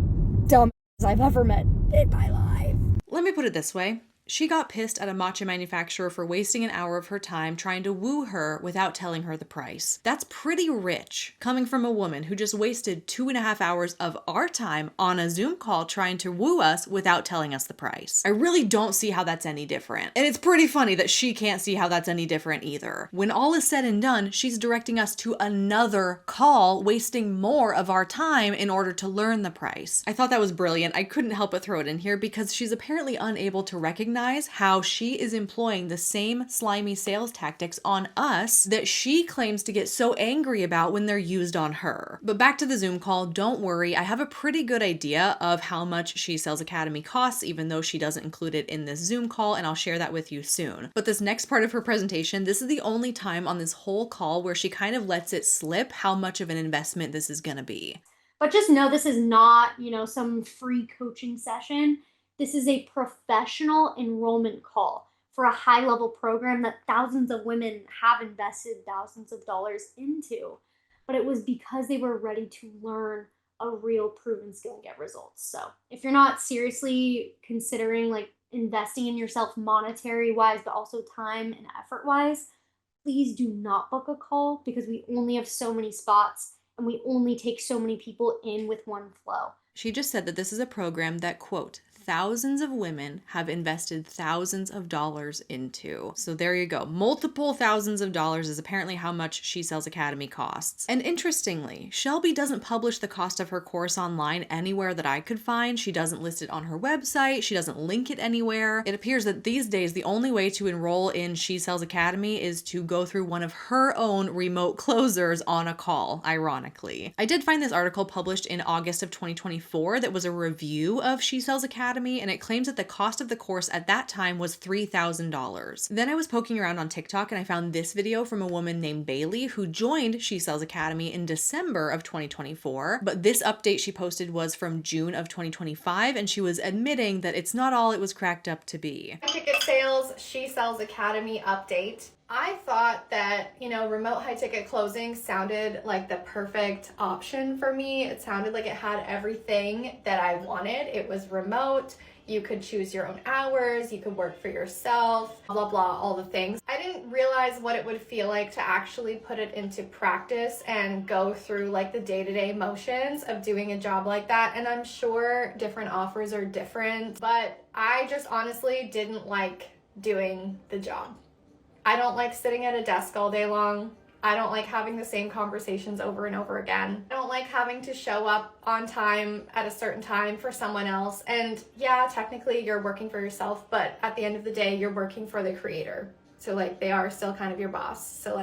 dumb I've ever met in my life. Let me put it this way. She got pissed at a matcha manufacturer for wasting an hour of her time trying to woo her without telling her the price. That's pretty rich, coming from a woman who just wasted 2.5 hours of our time on a Zoom call trying to woo us without telling us the price. I really don't see how that's any different. And it's pretty funny that she can't see how that's any different either. When all is said and done, she's directing us to another call, wasting more of our time in order to learn the price. I thought that was brilliant. I couldn't help but throw it in here because she's apparently unable to recognize how she is employing the same slimy sales tactics on us that she claims to get so angry about when they're used on her. But back to the Zoom call, don't worry, I have a pretty good idea of how much She Sells Academy costs, even though she doesn't include it in this Zoom call, and I'll share that with you soon. But this next part of her presentation, this is the only time on this whole call where she kind of lets it slip how much of an investment this is gonna be. But just know this is not, some free coaching session. This is a professional enrollment call for a high-level program that thousands of women have invested thousands of dollars into. But it was because they were ready to learn a real proven skill and get results. So if you're not seriously considering investing in yourself monetary-wise, but also time and effort-wise, please do not book a call because we only have so many spots and we only take so many people in with one flow. She just said that this is a program that, quote, thousands of women have invested thousands of dollars into. So there you go. Multiple thousands of dollars is apparently how much She Sells Academy costs. And interestingly, Shelby doesn't publish the cost of her course online anywhere that I could find. She doesn't list it on her website. She doesn't link it anywhere. It appears that these days, the only way to enroll in She Sells Academy is to go through one of her own remote closers on a call, ironically. I did find this article published in August of 2024 that was a review of She Sells Academy, and it claims that the cost of the course at that time was $3,000. Then I was poking around on TikTok and I found this video from a woman named Bailey who joined She Sells Academy in December of 2024, but this update she posted was from June of 2025, and she was admitting that it's not all it was cracked up to be. Ticket sales, She Sells Academy update. I thought that, remote high ticket closing sounded like the perfect option for me. It sounded like it had everything that I wanted. It was remote. You could choose your own hours. You could work for yourself, blah, blah, all the things. I didn't realize what it would feel like to actually put it into practice and go through the day-to-day motions of doing a job like that. And I'm sure different offers are different, but I just honestly didn't like doing the job. I don't like sitting at a desk all day long. I don't like having the same conversations over and over again. I don't like having to show up on time at a certain time for someone else. And yeah, technically you're working for yourself, but at the end of the day, you're working for the creator. So they are still kind of your boss. So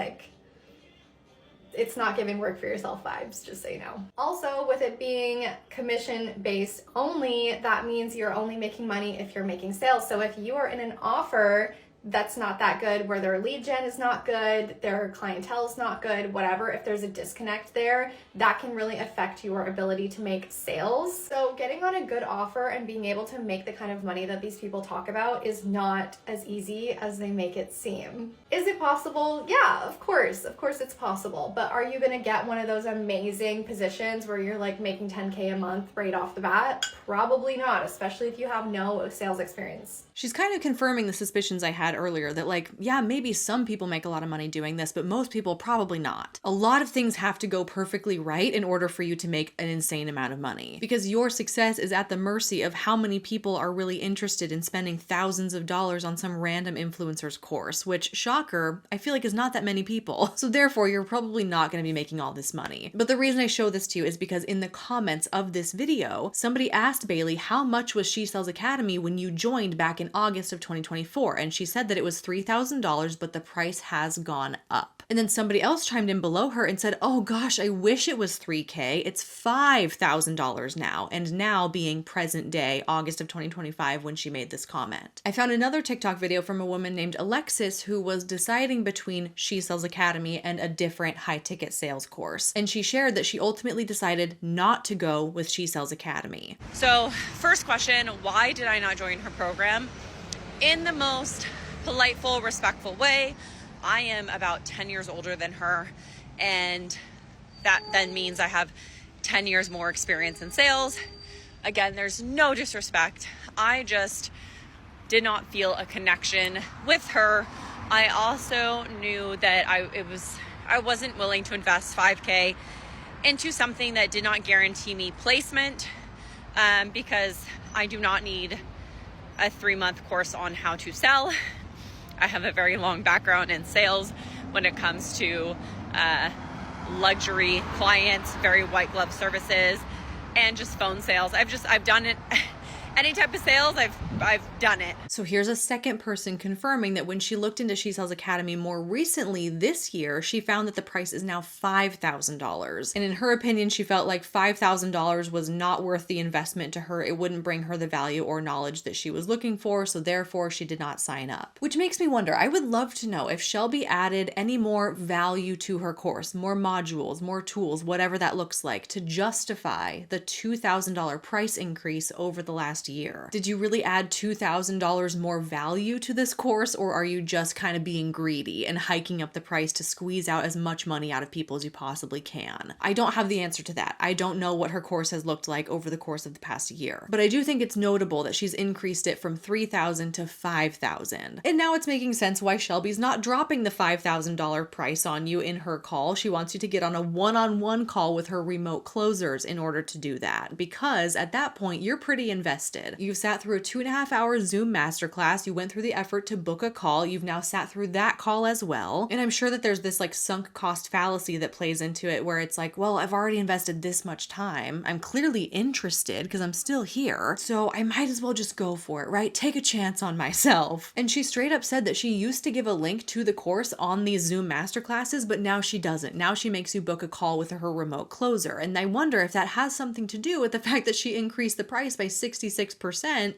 it's not giving work for yourself vibes, just so you know. Also, with it being commission-based only, that means you're only making money if you're making sales. So if you are in an offer that's not that good, where their lead gen is not good, their clientele is not good, whatever, if there's a disconnect there, that can really affect your ability to make sales. So getting on a good offer and being able to make the kind of money that these people talk about is not as easy as they make it seem. Is it possible? Yeah, of course it's possible. But are you gonna get one of those amazing positions where you're making 10K a month right off the bat? Probably not, especially if you have no sales experience. She's kind of confirming the suspicions I had earlier that yeah, maybe some people make a lot of money doing this, but most people probably not. A lot of things have to go perfectly right in order for you to make an insane amount of money, because your success is at the mercy of how many people are really interested in spending thousands of dollars on some random influencer's course, which, shocker, I feel like is not that many people. So therefore, you're probably not going to be making all this money. But the reason I show this to you is because in the comments of this video, somebody asked Bailey how much was She Sells Academy when you joined back in August of 2024, and she said that it was $3,000, but the price has gone up. And then somebody else chimed in below her and said, oh gosh, I wish it was $3K. It's $5,000 now, and now being present day, August of 2025, when she made this comment. I found another TikTok video from a woman named Alexis who was deciding between She Sells Academy and a different high ticket sales course. And she shared that she ultimately decided not to go with She Sells Academy. So first question, why did I not join her program? In the most politeful, respectful way. I am about 10 years older than her, and that then means I have 10 years more experience in sales. Again, there's no disrespect. I just did not feel a connection with her. I also knew that I wasn't willing to invest $5K into something that did not guarantee me placement, because I do not need a 3-month course on how to sell. I have a very long background in sales when it comes to luxury clients, very white glove services, and just phone sales. I've done it. Any type of sales, I've done it. So here's a second person confirming that when she looked into She Sells Academy more recently this year, she found that the price is now $5,000. And in her opinion, she felt like $5,000 was not worth the investment to her. It wouldn't bring her the value or knowledge that she was looking for, so therefore she did not sign up. Which makes me wonder, I would love to know if Shelby added any more value to her course, more modules, more tools, whatever that looks like, to justify the $2,000 price increase over the last year. Did you really add $2,000 more value to this course, or are you just kind of being greedy and hiking up the price to squeeze out as much money out of people as you possibly can? I don't have the answer to that. I don't know what her course has looked like over the course of the past year, but I do think it's notable that she's increased it from $3,000 to $5,000. And now it's making sense why Shelby's not dropping the $5,000 price on you in her call. She wants you to get on a one-on-one call with her remote closers in order to do that, because at that point you're pretty invested. You've sat through a 2.5-hour Zoom masterclass. You went through the effort to book a call. You've now sat through that call as well. And I'm sure that there's this like sunk cost fallacy that plays into it where it's like, well, I've already invested this much time. I'm clearly interested because I'm still here. So I might as well just go for it, right? Take a chance on myself. And she straight up said that she used to give a link to the course on these Zoom masterclasses, but now she doesn't. Now she makes you book a call with her remote closer. And I wonder if that has something to do with the fact that she increased the price by 66%.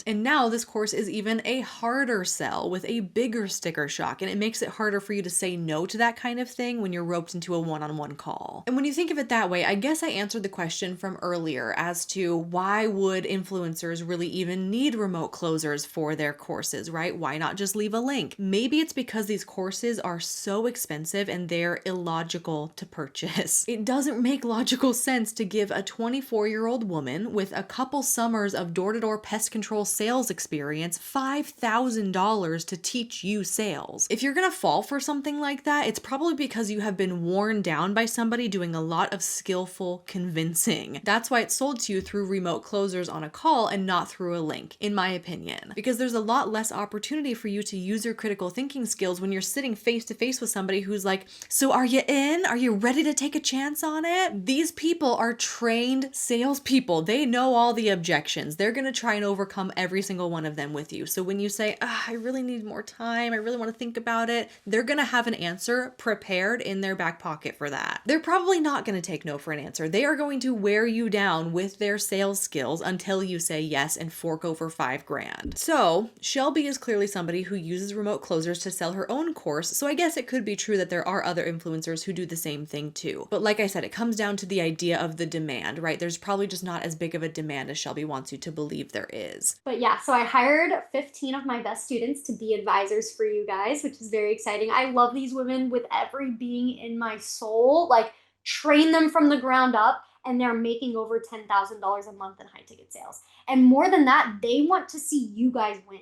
And now this course is even a harder sell with a bigger sticker shock. And it makes it harder for you to say no to that kind of thing when you're roped into a one-on-one call. And when you think of it that way, I guess I answered the question from earlier as to why would influencers really even need remote closers for their courses, right? Why not just leave a link? Maybe it's because these courses are so expensive and they're illogical to purchase. It doesn't make logical sense to give a 24-year-old woman with a couple summers of door-to-door pest control sales experience $5,000 to teach you sales. If you're gonna fall for something like that, it's probably because you have been worn down by somebody doing a lot of skillful convincing. That's why it's sold to you through remote closers on a call and not through a link, in my opinion. Because there's a lot less opportunity for you to use your critical thinking skills when you're sitting face to face with somebody who's like, so are you in? Are you ready to take a chance on it? These people are trained salespeople. They know all the objections. They're gonna try and overcome every single one of them with you. So when you say, I really need more time, I really want to think about it, they're going to have an answer prepared in their back pocket for that. They're probably not going to take no for an answer. They are going to wear you down with their sales skills until you say yes and fork over $5,000. So Shelby is clearly somebody who uses remote closers to sell her own course. So I guess it could be true that there are other influencers who do the same thing too. But like I said, it comes down to the idea of the demand, right? There's probably just not as big of a demand as Shelby wants you to believe there is. But yeah, so I hired 15 of my best students to be advisors for you guys, which is very exciting. I love these women with every being in my soul, like train them from the ground up, and they're making over $10,000 a month in high ticket sales. And more than that, they want to see you guys win,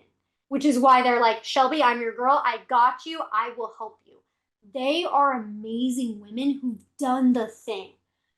which is why they're like, Shelby, I'm your girl. I got you. I will help you. They are amazing women who've done the thing.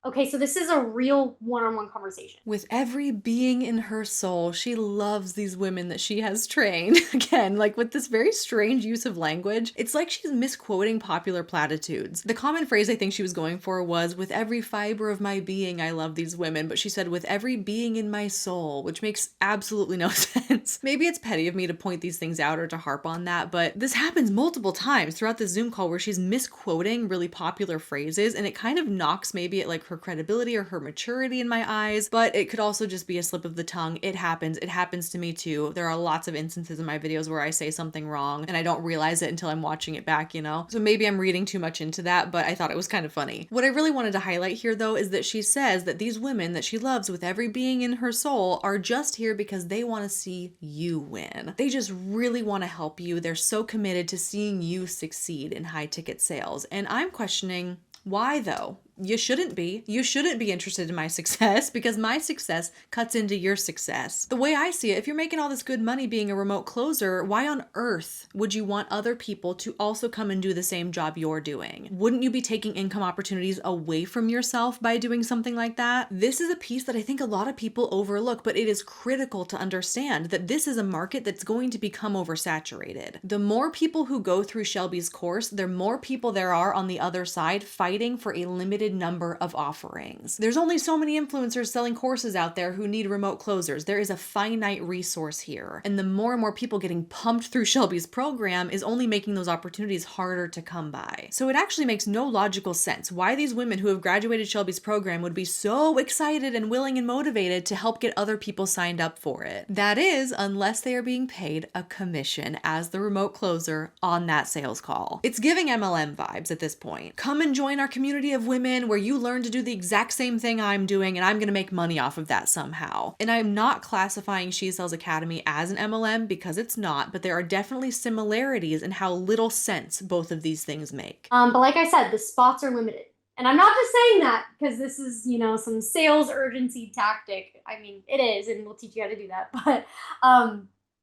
Okay, so this is a real one-on-one conversation. With every being in her soul, she loves these women that she has trained. Again, like with this very strange use of language, it's like she's misquoting popular platitudes. The common phrase I think she was going for was, with every fiber of my being, I love these women, but she said, with every being in my soul, which makes absolutely no sense. Maybe it's petty of me to point these things out or to harp on that, but this happens multiple times throughout the Zoom call where she's misquoting really popular phrases, and it kind of knocks maybe at like her credibility or her maturity in my eyes, but it could also just be a slip of the tongue. It happens. It happens to me too. There are lots of instances in my videos where I say something wrong and I don't realize it until I'm watching it back, you know? So maybe I'm reading too much into that, but I thought it was kind of funny. What I really wanted to highlight here though is that she says that these women that she loves with every being in her soul are just here because they want to see you win. They just really want to help you. They're so committed to seeing you succeed in high ticket sales. And I'm questioning, why though? You shouldn't be. You shouldn't be interested in my success because my success cuts into your success. The way I see it, if you're making all this good money being a remote closer, why on earth would you want other people to also come and do the same job you're doing? Wouldn't you be taking income opportunities away from yourself by doing something like that? This is a piece that I think a lot of people overlook, but it is critical to understand that this is a market that's going to become oversaturated. The more people who go through Shelby's course, the more people there are on the other side fighting for a limited number of offerings. There's only so many influencers selling courses out there who need remote closers. There is a finite resource here. And the more and more people getting pumped through Shelby's program is only making those opportunities harder to come by. So it actually makes no logical sense why these women who have graduated Shelby's program would be so excited and willing and motivated to help get other people signed up for it. That is, unless they are being paid a commission as the remote closer on that sales call. It's giving MLM vibes at this point. Come and join our community of women where you learn to do the exact same thing I'm doing and I'm going to make money off of that somehow. And I'm not classifying She Sells Academy as an MLM because it's not, but there are definitely similarities in how little sense both of these things make. But like I said, the spots are limited. And I'm not just saying that because this is, some sales urgency tactic. I mean, it is, and we'll teach you how to do that. But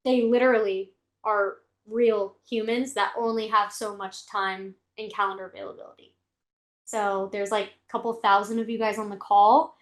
they literally are real humans that only have so much time and calendar availability. So there's like a couple thousand of you guys on the call,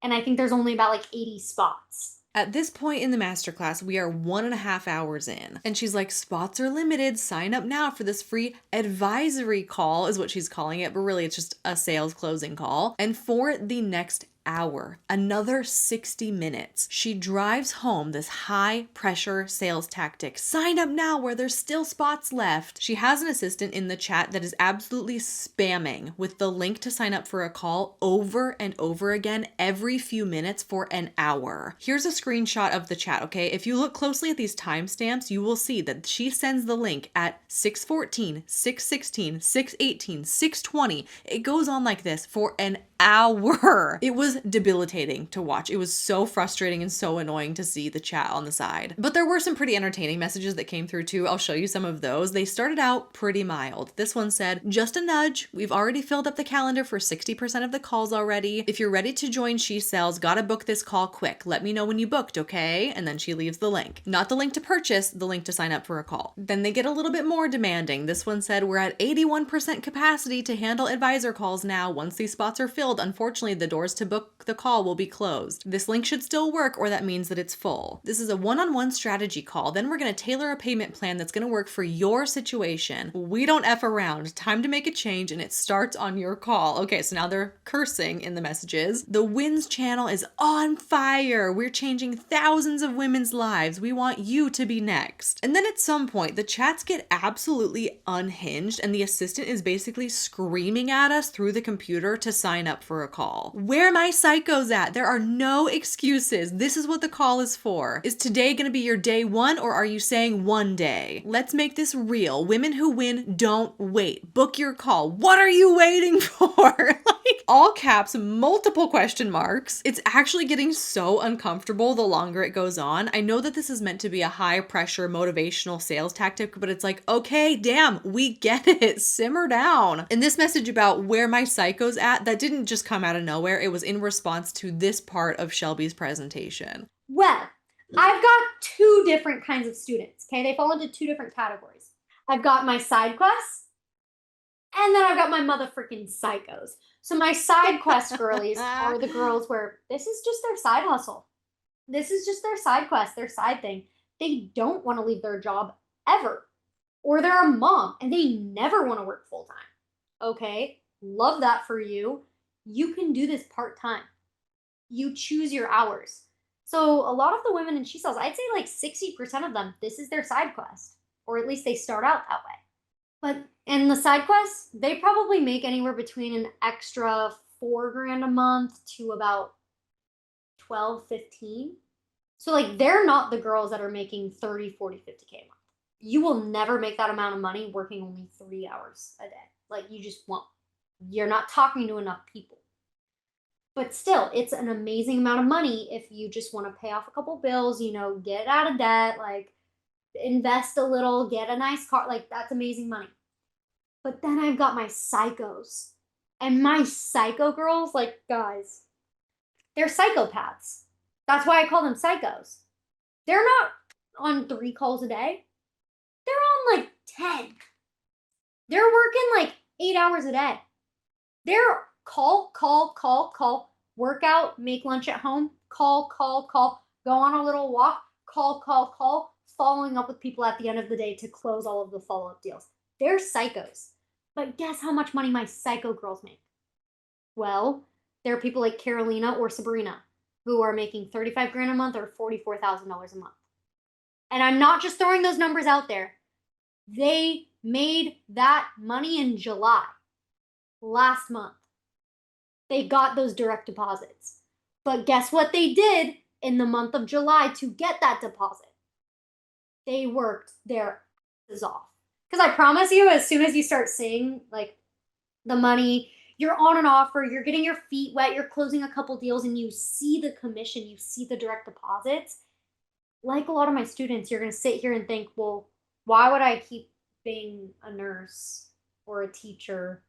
and I think there's only about like 80 spots. At this point in the masterclass, we are 1.5 hours in, and she's like, spots are limited. Sign up now for this free advisory call is what she's calling it, but really it's just a sales closing call. And for the next hour, another 60 minutes, she drives home this high pressure sales tactic. Sign up now where there's still spots left. She has an assistant in the chat that is absolutely spamming with the link to sign up for a call over and over again every few minutes for an hour. Here's a screenshot of the chat, okay? If you look closely at these timestamps, you will see that she sends the link at 6:14, 6:16, 6:18, 6:20. It goes on like this for an hour. It was debilitating to watch. It was so frustrating and so annoying to see the chat on the side. But there were some pretty entertaining messages that came through too. I'll show you some of those. They started out pretty mild. This one said, just a nudge. We've already filled up the calendar for 60% of the calls already. If you're ready to join She Sells, gotta book this call quick. Let me know when you booked, okay? And then she leaves the link. Not the link to purchase, the link to sign up for a call. Then they get a little bit more demanding. This one said, we're at 81% capacity to handle advisor calls now. Once these spots are filled, unfortunately, the doors to book the call will be closed. This link should still work, or that means that it's full. This is a one-on-one strategy call. Then we're going to tailor a payment plan that's going to work for your situation. We don't F around. Time to make a change, and it starts on your call. Okay, so now they're cursing in the messages. The Wins channel is on fire. We're changing thousands of women's lives. We want you to be next. And then at some point, the chats get absolutely unhinged, and the assistant is basically screaming at us through the computer to sign up for a call. Where are my psychos at? There are no excuses. This is what the call is for. Is today going to be your day one, or are you saying one day? Let's make this real. Women who win don't wait. Book your call. What are you waiting for? Like, all caps, multiple question marks. It's actually getting so uncomfortable the longer it goes on. I know that this is meant to be a high pressure motivational sales tactic, but it's like, okay, damn, we get it. Simmer down. And this message about where my psycho's at, that didn't just come out of nowhere. It was in response to this part of Shelby's presentation. Well, I've got two different kinds of students, okay? They fall into two different categories. I've got my side quests, and then I've got my motherfucking psychos. So my side quest girlies are the girls where this is just their side hustle. This is just their side quest, their side thing. They don't want to leave their job ever. Or they're a mom and they never want to work full time. Okay, love that for you. You can do this part-time. You choose your hours. So a lot of the women in She Sells, I'd say like 60% of them, this is their side quest. Or at least they start out that way. But in the side quests, they probably make anywhere between an extra $4,000 a month to about 12, 15. So like they're not the girls that are making 30, 40, 50K a month. You will never make that amount of money working only 3 hours a day. Like you just won't. You're not talking to enough people. But still, it's an amazing amount of money if you just want to pay off a couple bills, get out of debt, like invest a little, get a nice car. Like that's amazing money. But then I've got my psychos. And my psycho girls, like, guys, they're psychopaths. That's why I call them psychos. They're not on 3 calls a day. They're on like 10. They're working like 8 hours a day. They're call, workout, make lunch at home, call, go on a little walk, call, following up with people at the end of the day to close all of the follow-up deals. They're psychos. But guess how much money my psycho girls make? Well, there are people like Carolina or Sabrina who are making 35 grand a month or $44,000 a month. And I'm not just throwing those numbers out there. They made that money in July, last month. They got those direct deposits. But guess what they did in the month of July to get that deposit? They worked their asses off. Because I promise you, as soon as you start seeing like the money, you're on an offer, you're getting your feet wet, you're closing a couple deals, and you see the commission, you see the direct deposits. Like a lot of my students, you're going to sit here and think, well, why would I keep being a nurse or a teacher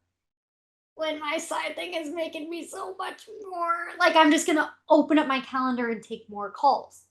when my side thing is making me so much more? Like, I'm just going to open up my calendar and take more calls.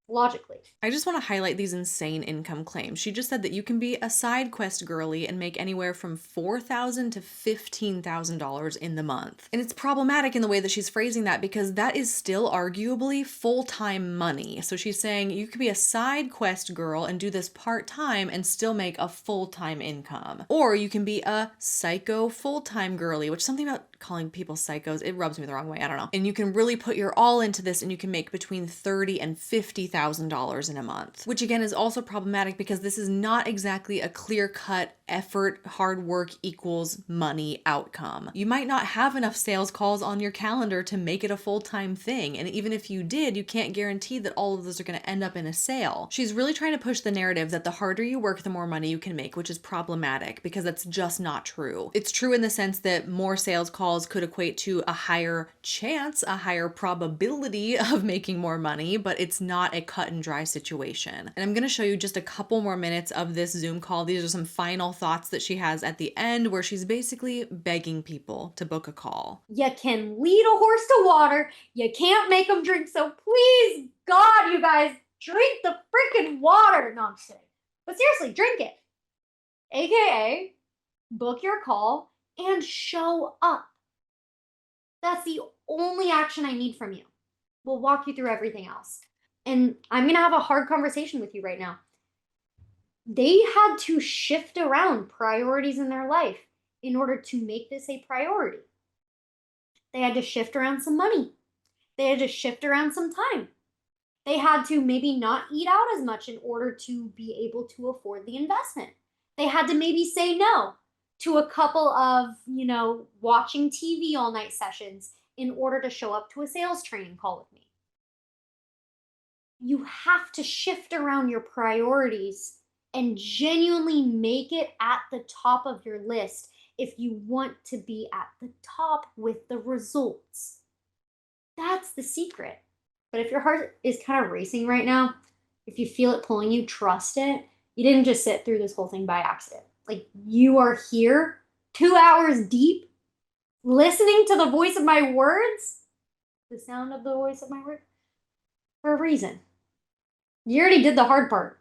Logically. I just want to highlight these insane income claims. She just said that you can be a side quest girly and make anywhere from $4,000 to $15,000 in the month. And it's problematic in the way that she's phrasing that because that is still arguably full-time money. So she's saying you could be a side quest girl and do this part-time and still make a full-time income. Or you can be a psycho full-time girly, which something about calling people psychos, it rubs me the wrong way. I don't know. And you can really put your all into this and you can make between $30,000 and $50,000 in a month, which again is also problematic because this is not exactly a clear-cut effort, hard work equals money outcome. You might not have enough sales calls on your calendar to make it a full-time thing. And even if you did, you can't guarantee that all of those are going to end up in a sale. She's really trying to push the narrative that the harder you work, the more money you can make, which is problematic because that's just not true. It's true in the sense that more sales calls could equate to a higher chance, a higher probability of making more money, but it's not a cut and dry situation. And I'm going to show you just a couple more minutes of this Zoom call. These are some final thoughts that she has at the end where she's basically begging people to book a call. You can lead a horse to water. You can't make them drink. So please, God, you guys, drink the freaking water. No, I'm just kidding. But seriously, drink it. AKA, book your call and show up. That's the only action I need from you. We'll walk you through everything else. And I'm going to have a hard conversation with you right now. They had to shift around priorities in their life in order to make this a priority. They had to shift around some money. They had to shift around some time. They had to maybe not eat out as much in order to be able to afford the investment. They had to maybe say no to a couple of, watching TV all night sessions in order to show up to a sales training call with me. You have to shift around your priorities and genuinely make it at the top of your list if you want to be at the top with the results. That's the secret. But if your heart is kind of racing right now, if you feel it pulling you, trust it. You didn't just sit through this whole thing by accident. Like, you are here 2 hours deep, listening to the voice of my words, the sound of the voice of my words, for a reason. You already did the hard part.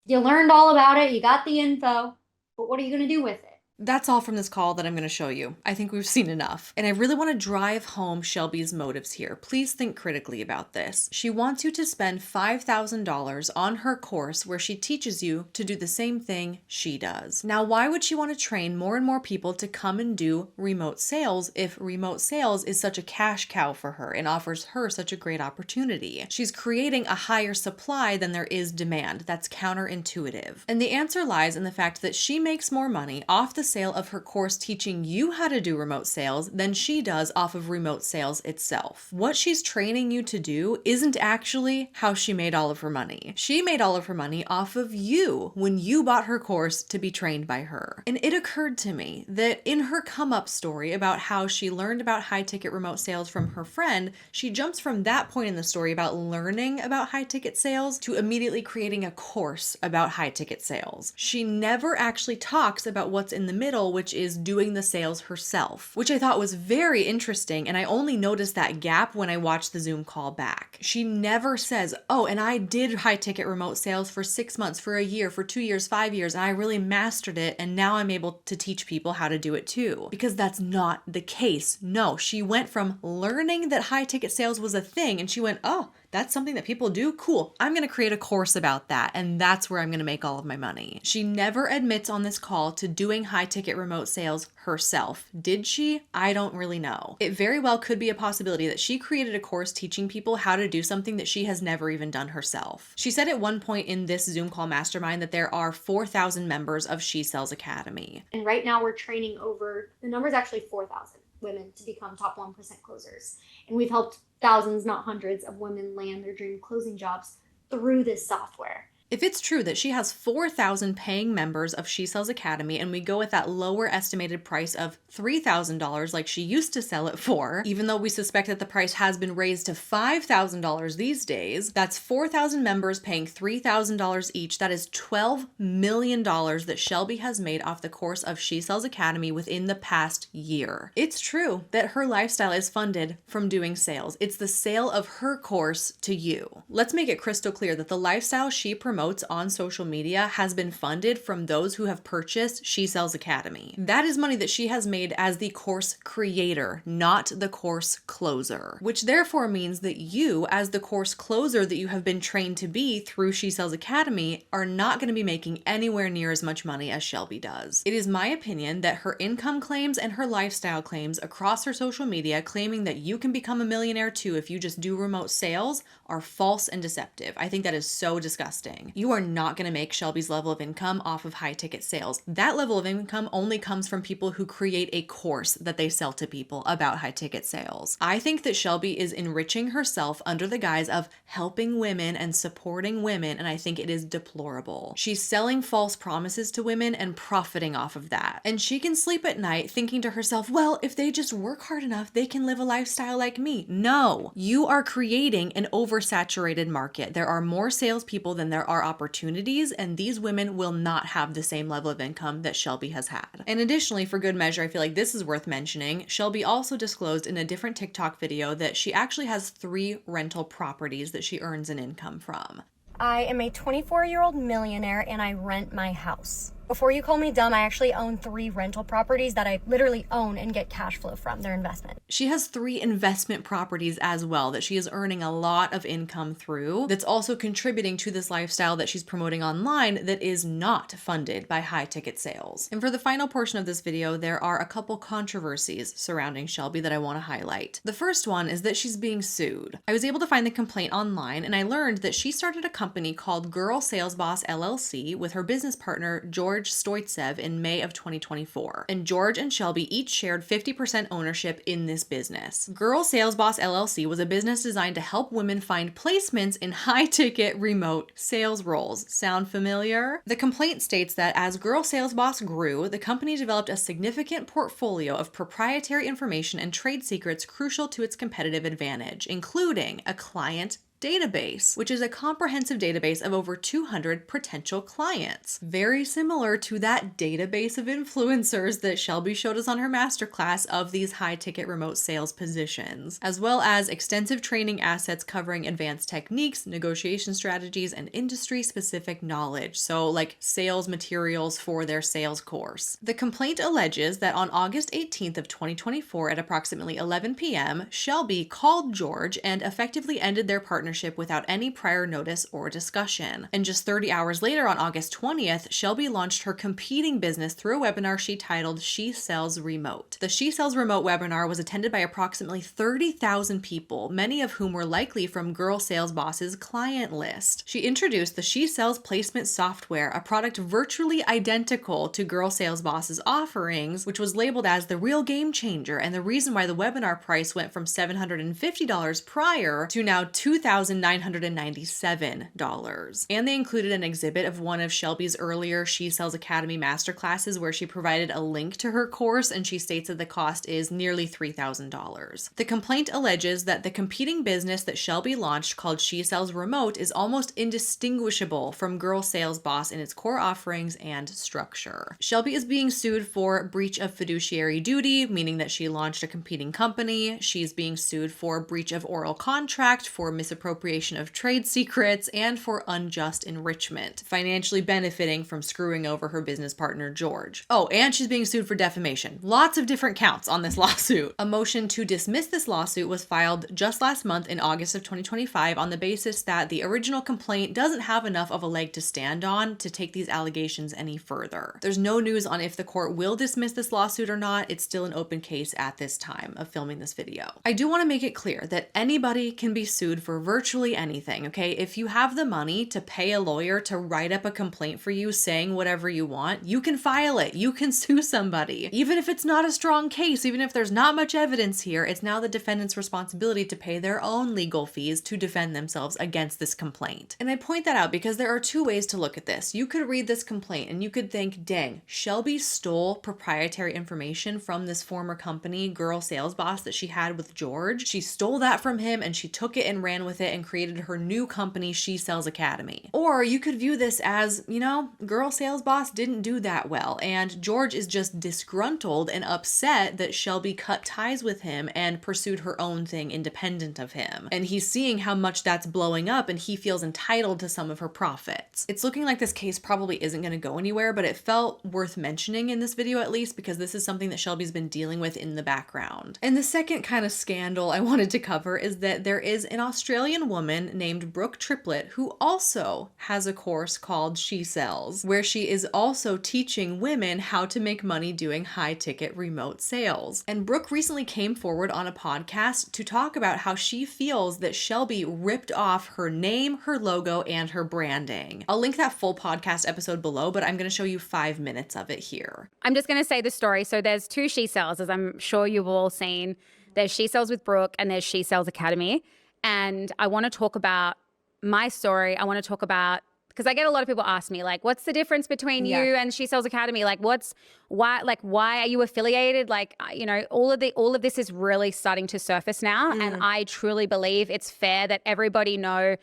You learned all about it, you got the info, but what are you going to do with it? That's all from this call that I'm going to show you. I think we've seen enough. And I really want to drive home Shelby's motives here. Please think critically about this. She wants you to spend $5,000 on her course where she teaches you to do the same thing she does. Now, why would she want to train more and more people to come and do remote sales if remote sales is such a cash cow for her and offers her such a great opportunity? She's creating a higher supply than there is demand. That's counterintuitive. And the answer lies in the fact that she makes more money off the sale of her course teaching you how to do remote sales than she does off of remote sales itself. What she's training you to do isn't actually how she made all of her money. She made all of her money off of you when you bought her course to be trained by her. And it occurred to me that in her come up story about how she learned about high ticket remote sales from her friend, she jumps from that point in the story about learning about high ticket sales to immediately creating a course about high ticket sales. She never actually talks about what's in the middle, which is doing the sales herself, which I thought was very interesting. And I only noticed that gap when I watched the Zoom call back. She never says, oh, and I did high ticket remote sales for 6 months, for a year, for 2 years, 5 years, and I really mastered it. And now I'm able to teach people how to do it too, because that's not the case. No, she went from learning that high ticket sales was a thing and she went, oh, that's something that people do? Cool. I'm going to create a course about that, and that's where I'm going to make all of my money. She never admits on this call to doing high ticket remote sales herself. Did she? I don't really know. It very well could be a possibility that she created a course teaching people how to do something that she has never even done herself. She said at one point in this Zoom call mastermind that there are 4,000 members of She Sells Academy. And right now we're training over, the number is actually 4,000 women to become top 1% closers. And we've helped thousands, not hundreds, of women land their dream closing jobs through this software. If it's true that she has 4,000 paying members of She Sells Academy and we go with that lower estimated price of $3,000 like she used to sell it for, even though we suspect that the price has been raised to $5,000 these days, that's 4,000 members paying $3,000 each. That is $12 million that Shelby has made off the course of She Sells Academy within the past year. It's true that her lifestyle is funded from doing sales. It's the sale of her course to you. Let's make it crystal clear that the lifestyle she promotes on social media has been funded from those who have purchased She Sells Academy. That is money that she has made as the course creator, not the course closer, which therefore means that you, as the course closer that you have been trained to be through She Sells Academy, are not going to be making anywhere near as much money as Shelby does. It is my opinion that her income claims and her lifestyle claims across her social media, claiming that you can become a millionaire too if you just do remote sales, are false and deceptive. I think that is so disgusting. You are not going to make Shelby's level of income off of high ticket sales. That level of income only comes from people who create a course that they sell to people about high ticket sales. I think that Shelby is enriching herself under the guise of helping women and supporting women, and I think it is deplorable. She's selling false promises to women and profiting off of that. And she can sleep at night thinking to herself, well, if they just work hard enough, they can live a lifestyle like me. No, you are creating an oversaturated market. There are more salespeople than there are opportunities, and these women will not have the same level of income that Shelby has had. And additionally, for good measure, I feel like this is worth mentioning, Shelby also disclosed in a different TikTok video that she actually has 3 rental properties that she earns an income from. I am a 24-year-old millionaire and I rent my house. Before you call me dumb, I actually own 3 rental properties that I literally own and get cash flow from. Their investment. She has 3 investment properties as well that she is earning a lot of income through, that's also contributing to this lifestyle that she's promoting online that is not funded by high ticket sales. And for the final portion of this video, there are a couple controversies surrounding Shelby that I want to highlight. The first one is that she's being sued. I was able to find the complaint online and I learned that she started a company called Girl Sales Boss LLC with her business partner George Stoitsev in May of 2024. And George and Shelby each shared 50% ownership in this business. Girl Sales Boss LLC was a business designed to help women find placements in high-ticket remote sales roles. Sound familiar? The complaint states that as Girl Sales Boss grew, the company developed a significant portfolio of proprietary information and trade secrets crucial to its competitive advantage, including a client database, which is a comprehensive database of over 200 potential clients. Very similar to that database of influencers that Shelby showed us on her masterclass of these high-ticket remote sales positions, as well as extensive training assets covering advanced techniques, negotiation strategies, and industry-specific knowledge, so like sales materials for their sales course. The complaint alleges that on August 18th of 2024 at approximately 11 p.m., Shelby called George and effectively ended their partnership without any prior notice or discussion. And just 30 hours later, on August 20th, Shelby launched her competing business through a webinar she titled She Sells Remote. The She Sells Remote webinar was attended by approximately 30,000 people, many of whom were likely from Girl Sales Boss's client list. She introduced the She Sells Placement Software, a product virtually identical to Girl Sales Boss's offerings, which was labeled as the real game changer and the reason why the webinar price went from $750 prior to now $2,000 $3,997. And they included an exhibit of one of Shelby's earlier She Sells Academy masterclasses where she provided a link to her course, and she states that the cost is nearly $3,000. The complaint alleges that the competing business that Shelby launched called She Sells Remote is almost indistinguishable from Girl Sales Boss in its core offerings and structure. Shelby is being sued for breach of fiduciary duty, meaning that she launched a competing company. She's being sued for breach of oral contract, for misappropriation of trade secrets, and for unjust enrichment, financially benefiting from screwing over her business partner, George. Oh, and she's being sued for defamation. Lots of different counts on this lawsuit. A motion to dismiss this lawsuit was filed just last month in August of 2025 on the basis that the original complaint doesn't have enough of a leg to stand on to take these allegations any further. There's no news on if the court will dismiss this lawsuit or not. It's still an open case at this time of filming this video. I do want to make it clear that anybody can be sued for virtually anything, okay? If you have the money to pay a lawyer to write up a complaint for you saying whatever you want, you can file it. You can sue somebody. Even if it's not a strong case, even if there's not much evidence here, it's now the defendant's responsibility to pay their own legal fees to defend themselves against this complaint. And I point that out because there are two ways to look at this. You could read this complaint and you could think, dang, Shelby stole proprietary information from this former company, Girl Sales Boss, that she had with George. She stole that from him and she took it and ran with it and created her new company, She Sells Academy. Or you could view this as, you know, Girl Sales Boss didn't do that well, and George is just disgruntled and upset that Shelby cut ties with him and pursued her own thing independent of him. And he's seeing how much that's blowing up and he feels entitled to some of her profits. It's looking like this case probably isn't going to go anywhere, but it felt worth mentioning in this video at least because this is something that Shelby's been dealing with in the background. And the second kind of scandal I wanted to cover is that there is an Australian woman named Brooke Triplett who also has a course called She Sells, where she is also teaching women how to make money doing high-ticket remote sales. And Brooke recently came forward on a podcast to talk about how she feels that Shelby ripped off her name, her logo, and her branding. I'll link that full podcast episode below, but I'm going to show you 5 minutes of it here. I'm just going to say the story. So there's two She Sells, as I'm sure you've all seen. There's She Sells with Brooke and there's She Sells Academy. And I want to talk about my story. I want to talk about, because I get a lot of people ask me, like, what's the difference between you and She Sells Academy? Like, why are you affiliated? Like, you know, all of this is really starting to surface now. And I truly believe it's fair that everybody know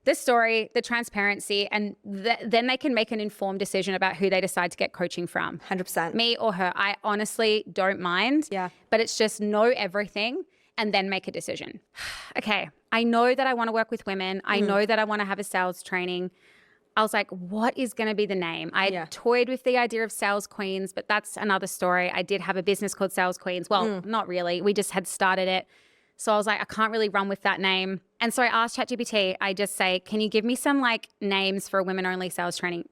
the story, the transparency, and then they can make an informed decision about who they decide to get coaching from. 100%. Me or her. I honestly don't mind. Yeah. But it's just know everything and then make a decision. Okay, I know that I want to work with women. I know that I want to have a sales training. I was like, what is going to be the name? I toyed with the idea of Sales Queens, but that's another story. I did have a business called Sales Queens. Well, not really. We just had started it. So I was like, I can't really run with that name. And so I asked ChatGPT, I just say, can you give me some like names for a women-only sales training,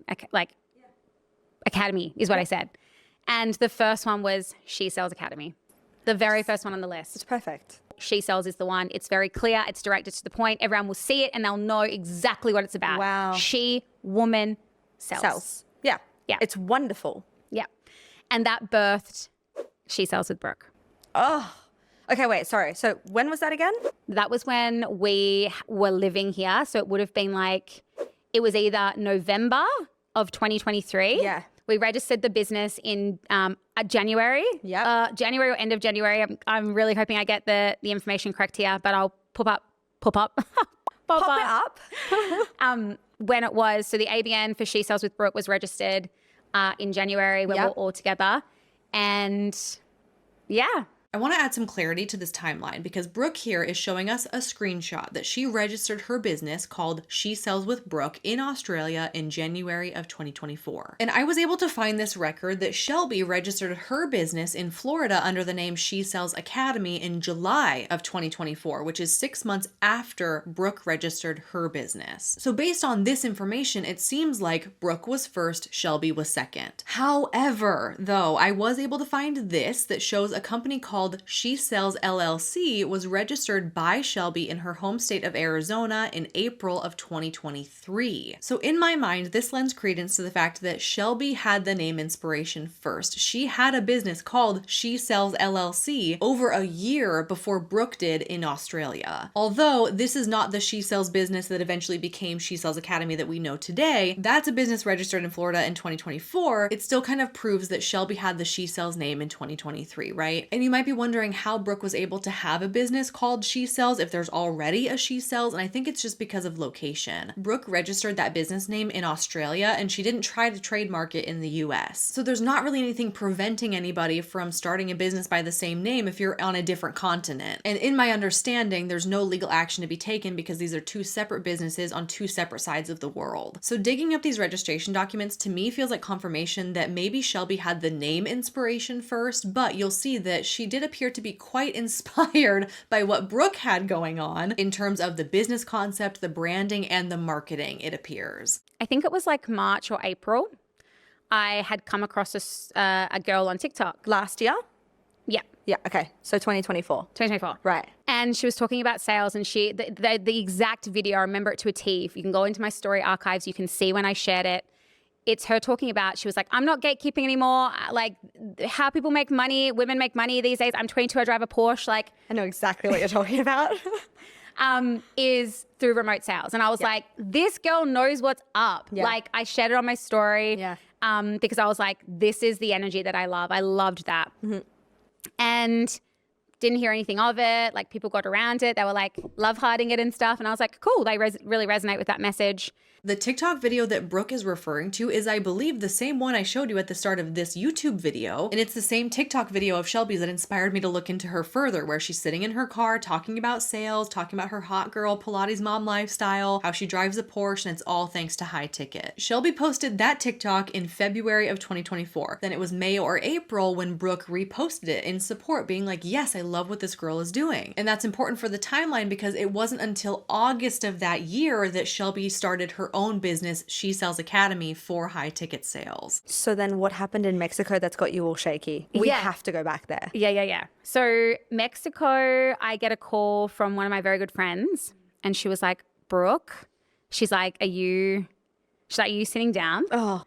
academy is what I said. And the first one was She Sells Academy. The very first one on the list. It's perfect. She Sells is the one. It's very clear. It's directed to the point. Everyone will see it and they'll know exactly what it's about. Wow. She, woman, sells. Yeah. Yeah. It's wonderful. Yeah. And that birthed She Sells with Brooke. Oh. Okay, wait, sorry. So when was that again? That was when we were living here. So it would have been like, it was either November of 2023. Yeah. We registered the business in January. Yeah. January or end of January. I'm really hoping I get the information correct here, but I'll pop up. Pop it up. When it was. So the ABN for She Sells with Brooke was registered in January when we were all together. And yeah. I want to add some clarity to this timeline because Brooke here is showing us a screenshot that she registered her business called She Sells with Brooke in Australia in January of 2024. And I was able to find this record that Shelby registered her business in Florida under the name She Sells Academy in July of 2024, which is 6 months after Brooke registered her business. So based on this information, it seems like Brooke was first, Shelby was second. However, though, I was able to find this that shows a company called called She Sells LLC was registered by Shelby in her home state of Arizona in April of 2023. So in my mind, this lends credence to the fact that Shelby had the name inspiration first. She had a business called She Sells LLC over a year before Brooke did in Australia. Although this is not the She Sells business that eventually became She Sells Academy that we know today, that's a business registered in Florida in 2024. It still kind of proves that Shelby had the She Sells name in 2023, right? And you might be wondering how Brooke was able to have a business called She Sells if there's already a She Sells, and I think it's just because of location. Brooke registered that business name in Australia and she didn't try to trademark it in the US. So there's not really anything preventing anybody from starting a business by the same name if you're on a different continent. And in my understanding, there's no legal action to be taken because these are two separate businesses on two separate sides of the world. So digging up these registration documents to me feels like confirmation that maybe Shelby had the name inspiration first, but you'll see that she did appear to be quite inspired by what Brooke had going on in terms of the business concept, the branding, and the marketing, it appears. I think it was like March or April. I had come across a girl on TikTok. Last year? Yeah. Yeah, okay. So 2024. 2024. Right. And she was talking about sales, and the exact video, I remember it to a T. If you can go into my story archives, you can see when I shared it. It's her talking about, she was like, I'm not gatekeeping anymore. Like how people make money, women make money these days. I'm 22, I drive a Porsche. Like I know exactly what you're talking about. Is through remote sales. And I was like, this girl knows what's up. Yeah. Like I shared it on my story Yeah. Because I was like, this is the energy that I love. I loved that. Mm-hmm. And didn't hear anything of it. Like people got around it. They were like love hearting it and stuff. And I was like, cool, they really resonate with that message. The TikTok video that Brooke is referring to is, I believe, the same one I showed you at the start of this YouTube video. And it's the same TikTok video of Shelby's that inspired me to look into her further, where she's sitting in her car talking about sales, talking about her hot girl Pilates mom lifestyle, how she drives a Porsche, and it's all thanks to high ticket. Shelby posted that TikTok in February of 2024. Then it was May or April when Brooke reposted it in support, being like, yes, I love what this girl is doing. And that's important for the timeline because it wasn't until August of that year that Shelby started her own business, She Sells Academy, for high ticket sales. So then what happened in Mexico that's got you all shaky? We have to go back there. Yeah. So Mexico, I get a call from one of my very good friends and she was like, Brooke, she's like, are you sitting down? Oh.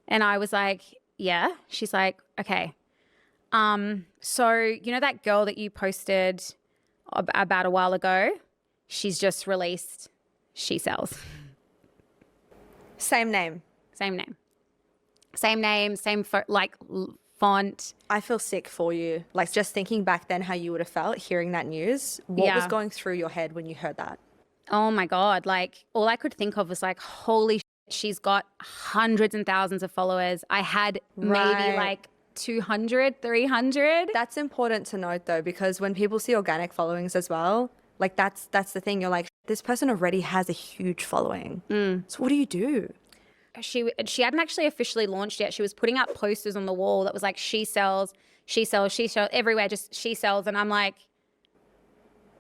And I was like, yeah. She's like, okay. So you know that girl that you posted about a while ago? She's just released She Sells. Same name. Same font. I feel sick for you. Like just thinking back then how you would have felt hearing that news. What was going through your head when you heard that? Oh my God. Like all I could think of was like, holy shit, she's got hundreds and thousands of followers. I had maybe like 200, 300. That's important to note though, because when people see organic followings as well, like that's the thing. You're like, this person already has a huge following. So what do you do? She hadn't actually officially launched yet. She was putting up posters on the wall that was like, she sells everywhere, just She Sells. And I'm like,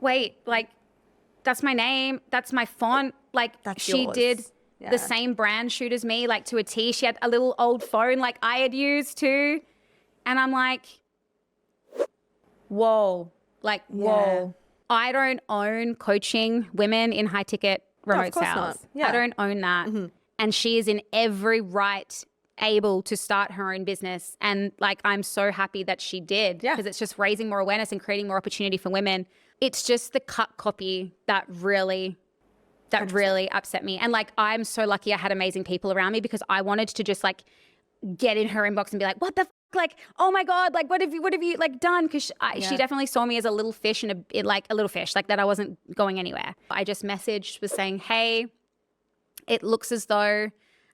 wait, like that's my name. That's my font. Like that's she yours. did the same brand shoot as me, like to a T. She had a little old phone like I had used too. And I'm like, whoa, like, whoa. I don't own coaching women in high ticket remote sales. Not. Yeah. I don't own that. Mm-hmm. And she is in every right able to start her own business. And like, I'm so happy that she did because it's just raising more awareness and creating more opportunity for women. It's just the cut copy that really upset me. And like, I'm so lucky I had amazing people around me because I wanted to just like get in her inbox and be like, what the like, oh my God, like what have you like done? Because she definitely saw me as a little fish and a little fish, like that I wasn't going anywhere. I just messaged, was saying, hey, it looks as though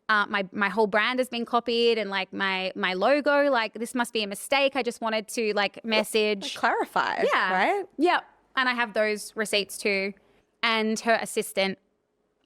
my whole brand has been copied and like my logo, like this must be a mistake. I just wanted to like message. Like clarify, right? Yeah. And I have those receipts too. And her assistant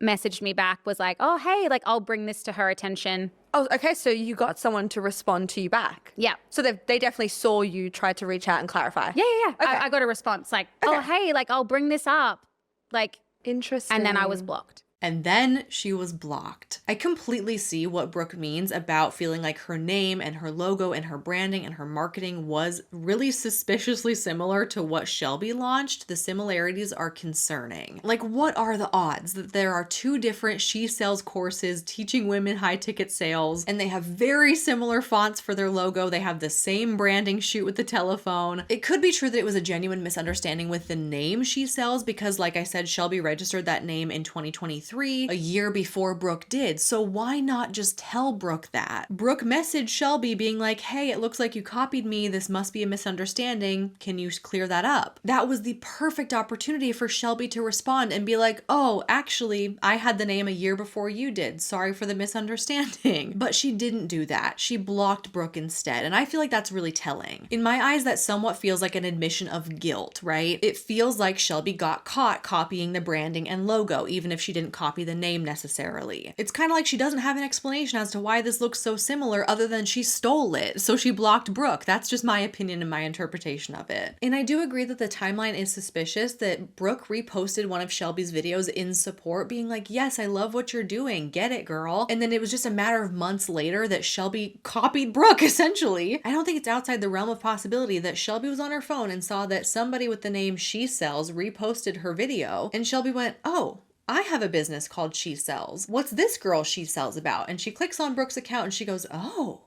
messaged me back, was like, oh, hey, like I'll bring this to her attention. Oh, okay. So you got someone to respond to you back. Yeah. So they definitely saw you, tried to reach out and clarify. Yeah. Okay. I got a response like, oh, hey, like I'll bring this up. Like, interesting. And then I was blocked. And then she was blocked. I completely see what Brooke means about feeling like her name and her logo and her branding and her marketing was really suspiciously similar to what Shelby launched. The similarities are concerning. Like, what are the odds that there are two different She Sells courses teaching women high ticket sales, and they have very similar fonts for their logo? They have the same branding shoot with the telephone. It could be true that it was a genuine misunderstanding with the name She Sells because, like I said, Shelby registered that name in 2023, a year before Brooke did. So why not just tell Brooke that? Brooke messaged Shelby being like, hey, it looks like you copied me. This must be a misunderstanding. Can you clear that up? That was the perfect opportunity for Shelby to respond and be like, oh, actually, I had the name a year before you did. Sorry for the misunderstanding. But she didn't do that. She blocked Brooke instead. And I feel like that's really telling. In my eyes, that somewhat feels like an admission of guilt, right? It feels like Shelby got caught copying the branding and logo, even if she didn't copy the name necessarily. It's kind of like she doesn't have an explanation as to why this looks so similar other than she stole it, so she blocked Brooke. That's just my opinion and my interpretation of it. And I do agree that the timeline is suspicious, that Brooke reposted one of Shelby's videos in support being like, yes, I love what you're doing, get it, girl. And then it was just a matter of months later that Shelby copied Brooke, essentially. I don't think it's outside the realm of possibility that Shelby was on her phone and saw that somebody with the name She Sells reposted her video, and Shelby went, oh, I have a business called She Sells. What's this girl She Sells about? And she clicks on Brooke's account and she goes, oh,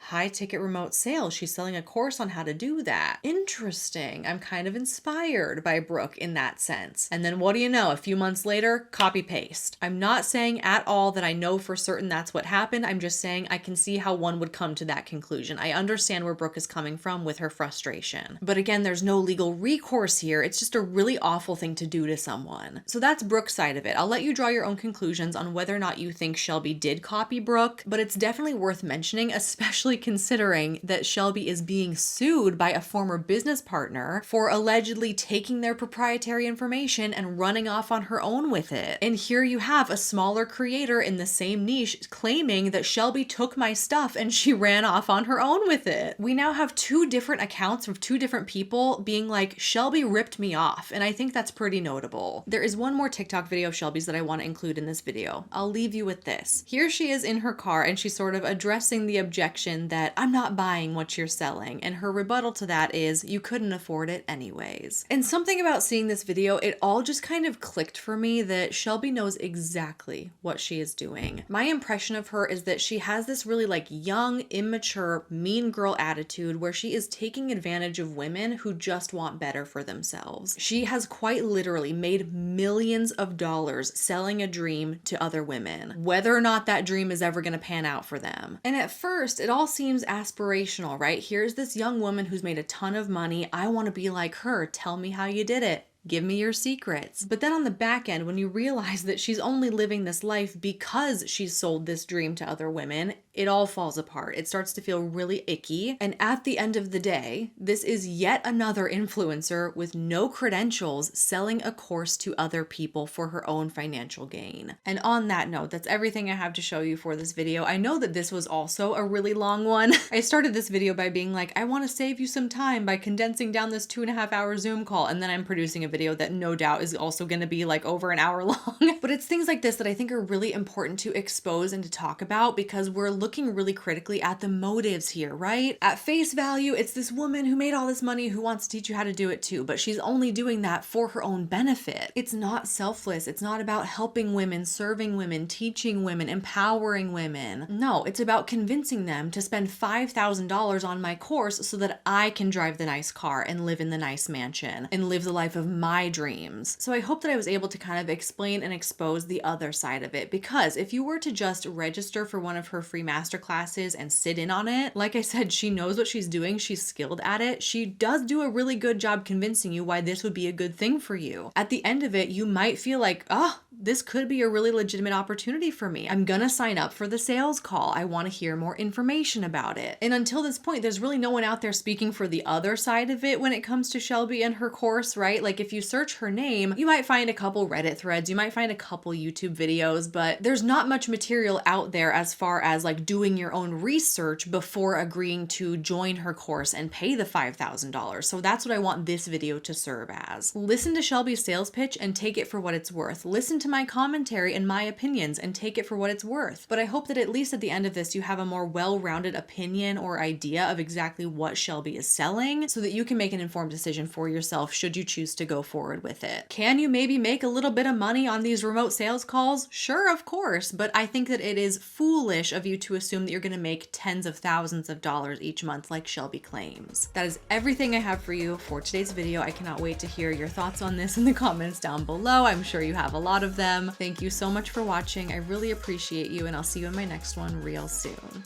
high ticket remote sales. She's selling a course on how to do that. Interesting. I'm kind of inspired by Brooke in that sense. And then what do you know? A few months later, copy paste. I'm not saying at all that I know for certain that's what happened. I'm just saying I can see how one would come to that conclusion. I understand where Brooke is coming from with her frustration. But again, there's no legal recourse here. It's just a really awful thing to do to someone. So that's Brooke's side of it. I'll let you draw your own conclusions on whether or not you think Shelby did copy Brooke, but it's definitely worth mentioning, especially considering that Shelby is being sued by a former business partner for allegedly taking their proprietary information and running off on her own with it. And here you have a smaller creator in the same niche claiming that Shelby took my stuff and she ran off on her own with it. We now have two different accounts of two different people being like, Shelby ripped me off, and I think that's pretty notable. There is one more TikTok video of Shelby's that I want to include in this video. I'll leave you with this. Here she is in her car and she's sort of addressing the objection that I'm not buying what you're selling. And her rebuttal to that is, you couldn't afford it anyways. And something about seeing this video, it all just kind of clicked for me that Shelby knows exactly what she is doing. My impression of her is that she has this really like young, immature, mean girl attitude where she is taking advantage of women who just want better for themselves. She has quite literally made millions of dollars selling a dream to other women, whether or not that dream is ever going to pan out for them. And at first, it all seems aspirational, right? Here's this young woman who's made a ton of money. I want to be like her. Tell me how you did it. Give me your secrets. But then on the back end, when you realize that she's only living this life because she's sold this dream to other women, it all falls apart. It starts to feel really icky. And at the end of the day, this is yet another influencer with no credentials selling a course to other people for her own financial gain. And on that note, that's everything I have to show you for this video. I know that this was also a really long one. I started this video by being like, I want to save you some time by condensing down this 2.5 hour Zoom call. And then I'm producing a video that no doubt is also going to be like over an hour long. But it's things like this that I think are really important to expose and to talk about because we're looking really critically at the motives here, right? At face value, it's this woman who made all this money who wants to teach you how to do it too, but she's only doing that for her own benefit. It's not selfless. It's not about helping women, serving women, teaching women, empowering women. No, it's about convincing them to spend $5,000 on my course so that I can drive the nice car and live in the nice mansion and live the life of my dreams. So I hope that I was able to kind of explain and expose the other side of it, because if you were to just register for one of her free masterclasses and sit in on it, like I said, she knows what she's doing. She's skilled at it. She does do a really good job convincing you why this would be a good thing for you. At the end of it, you might feel like, oh, this could be a really legitimate opportunity for me. I'm gonna sign up for the sales call. I want to hear more information about it. And until this point, there's really no one out there speaking for the other side of it when it comes to Shelby and her course, right? Like if you search her name, you might find a couple Reddit threads, you might find a couple YouTube videos, but there's not much material out there as far as like like doing your own research before agreeing to join her course and pay the $5,000. So that's what I want this video to serve as. Listen to Shelby's sales pitch and take it for what it's worth. Listen to my commentary and my opinions and take it for what it's worth. But I hope that at least at the end of this, you have a more well-rounded opinion or idea of exactly what Shelby is selling so that you can make an informed decision for yourself should you choose to go forward with it. Can you maybe make a little bit of money on these remote sales calls? Sure, of course, but I think that it is foolish of you to assume that you're going to make tens of thousands of dollars each month like Shelby claims. That is everything I have for you for today's video. I cannot wait to hear your thoughts on this in the comments down below. I'm sure you have a lot of them. Thank you so much for watching. I really appreciate you, and I'll see you in my next one real soon.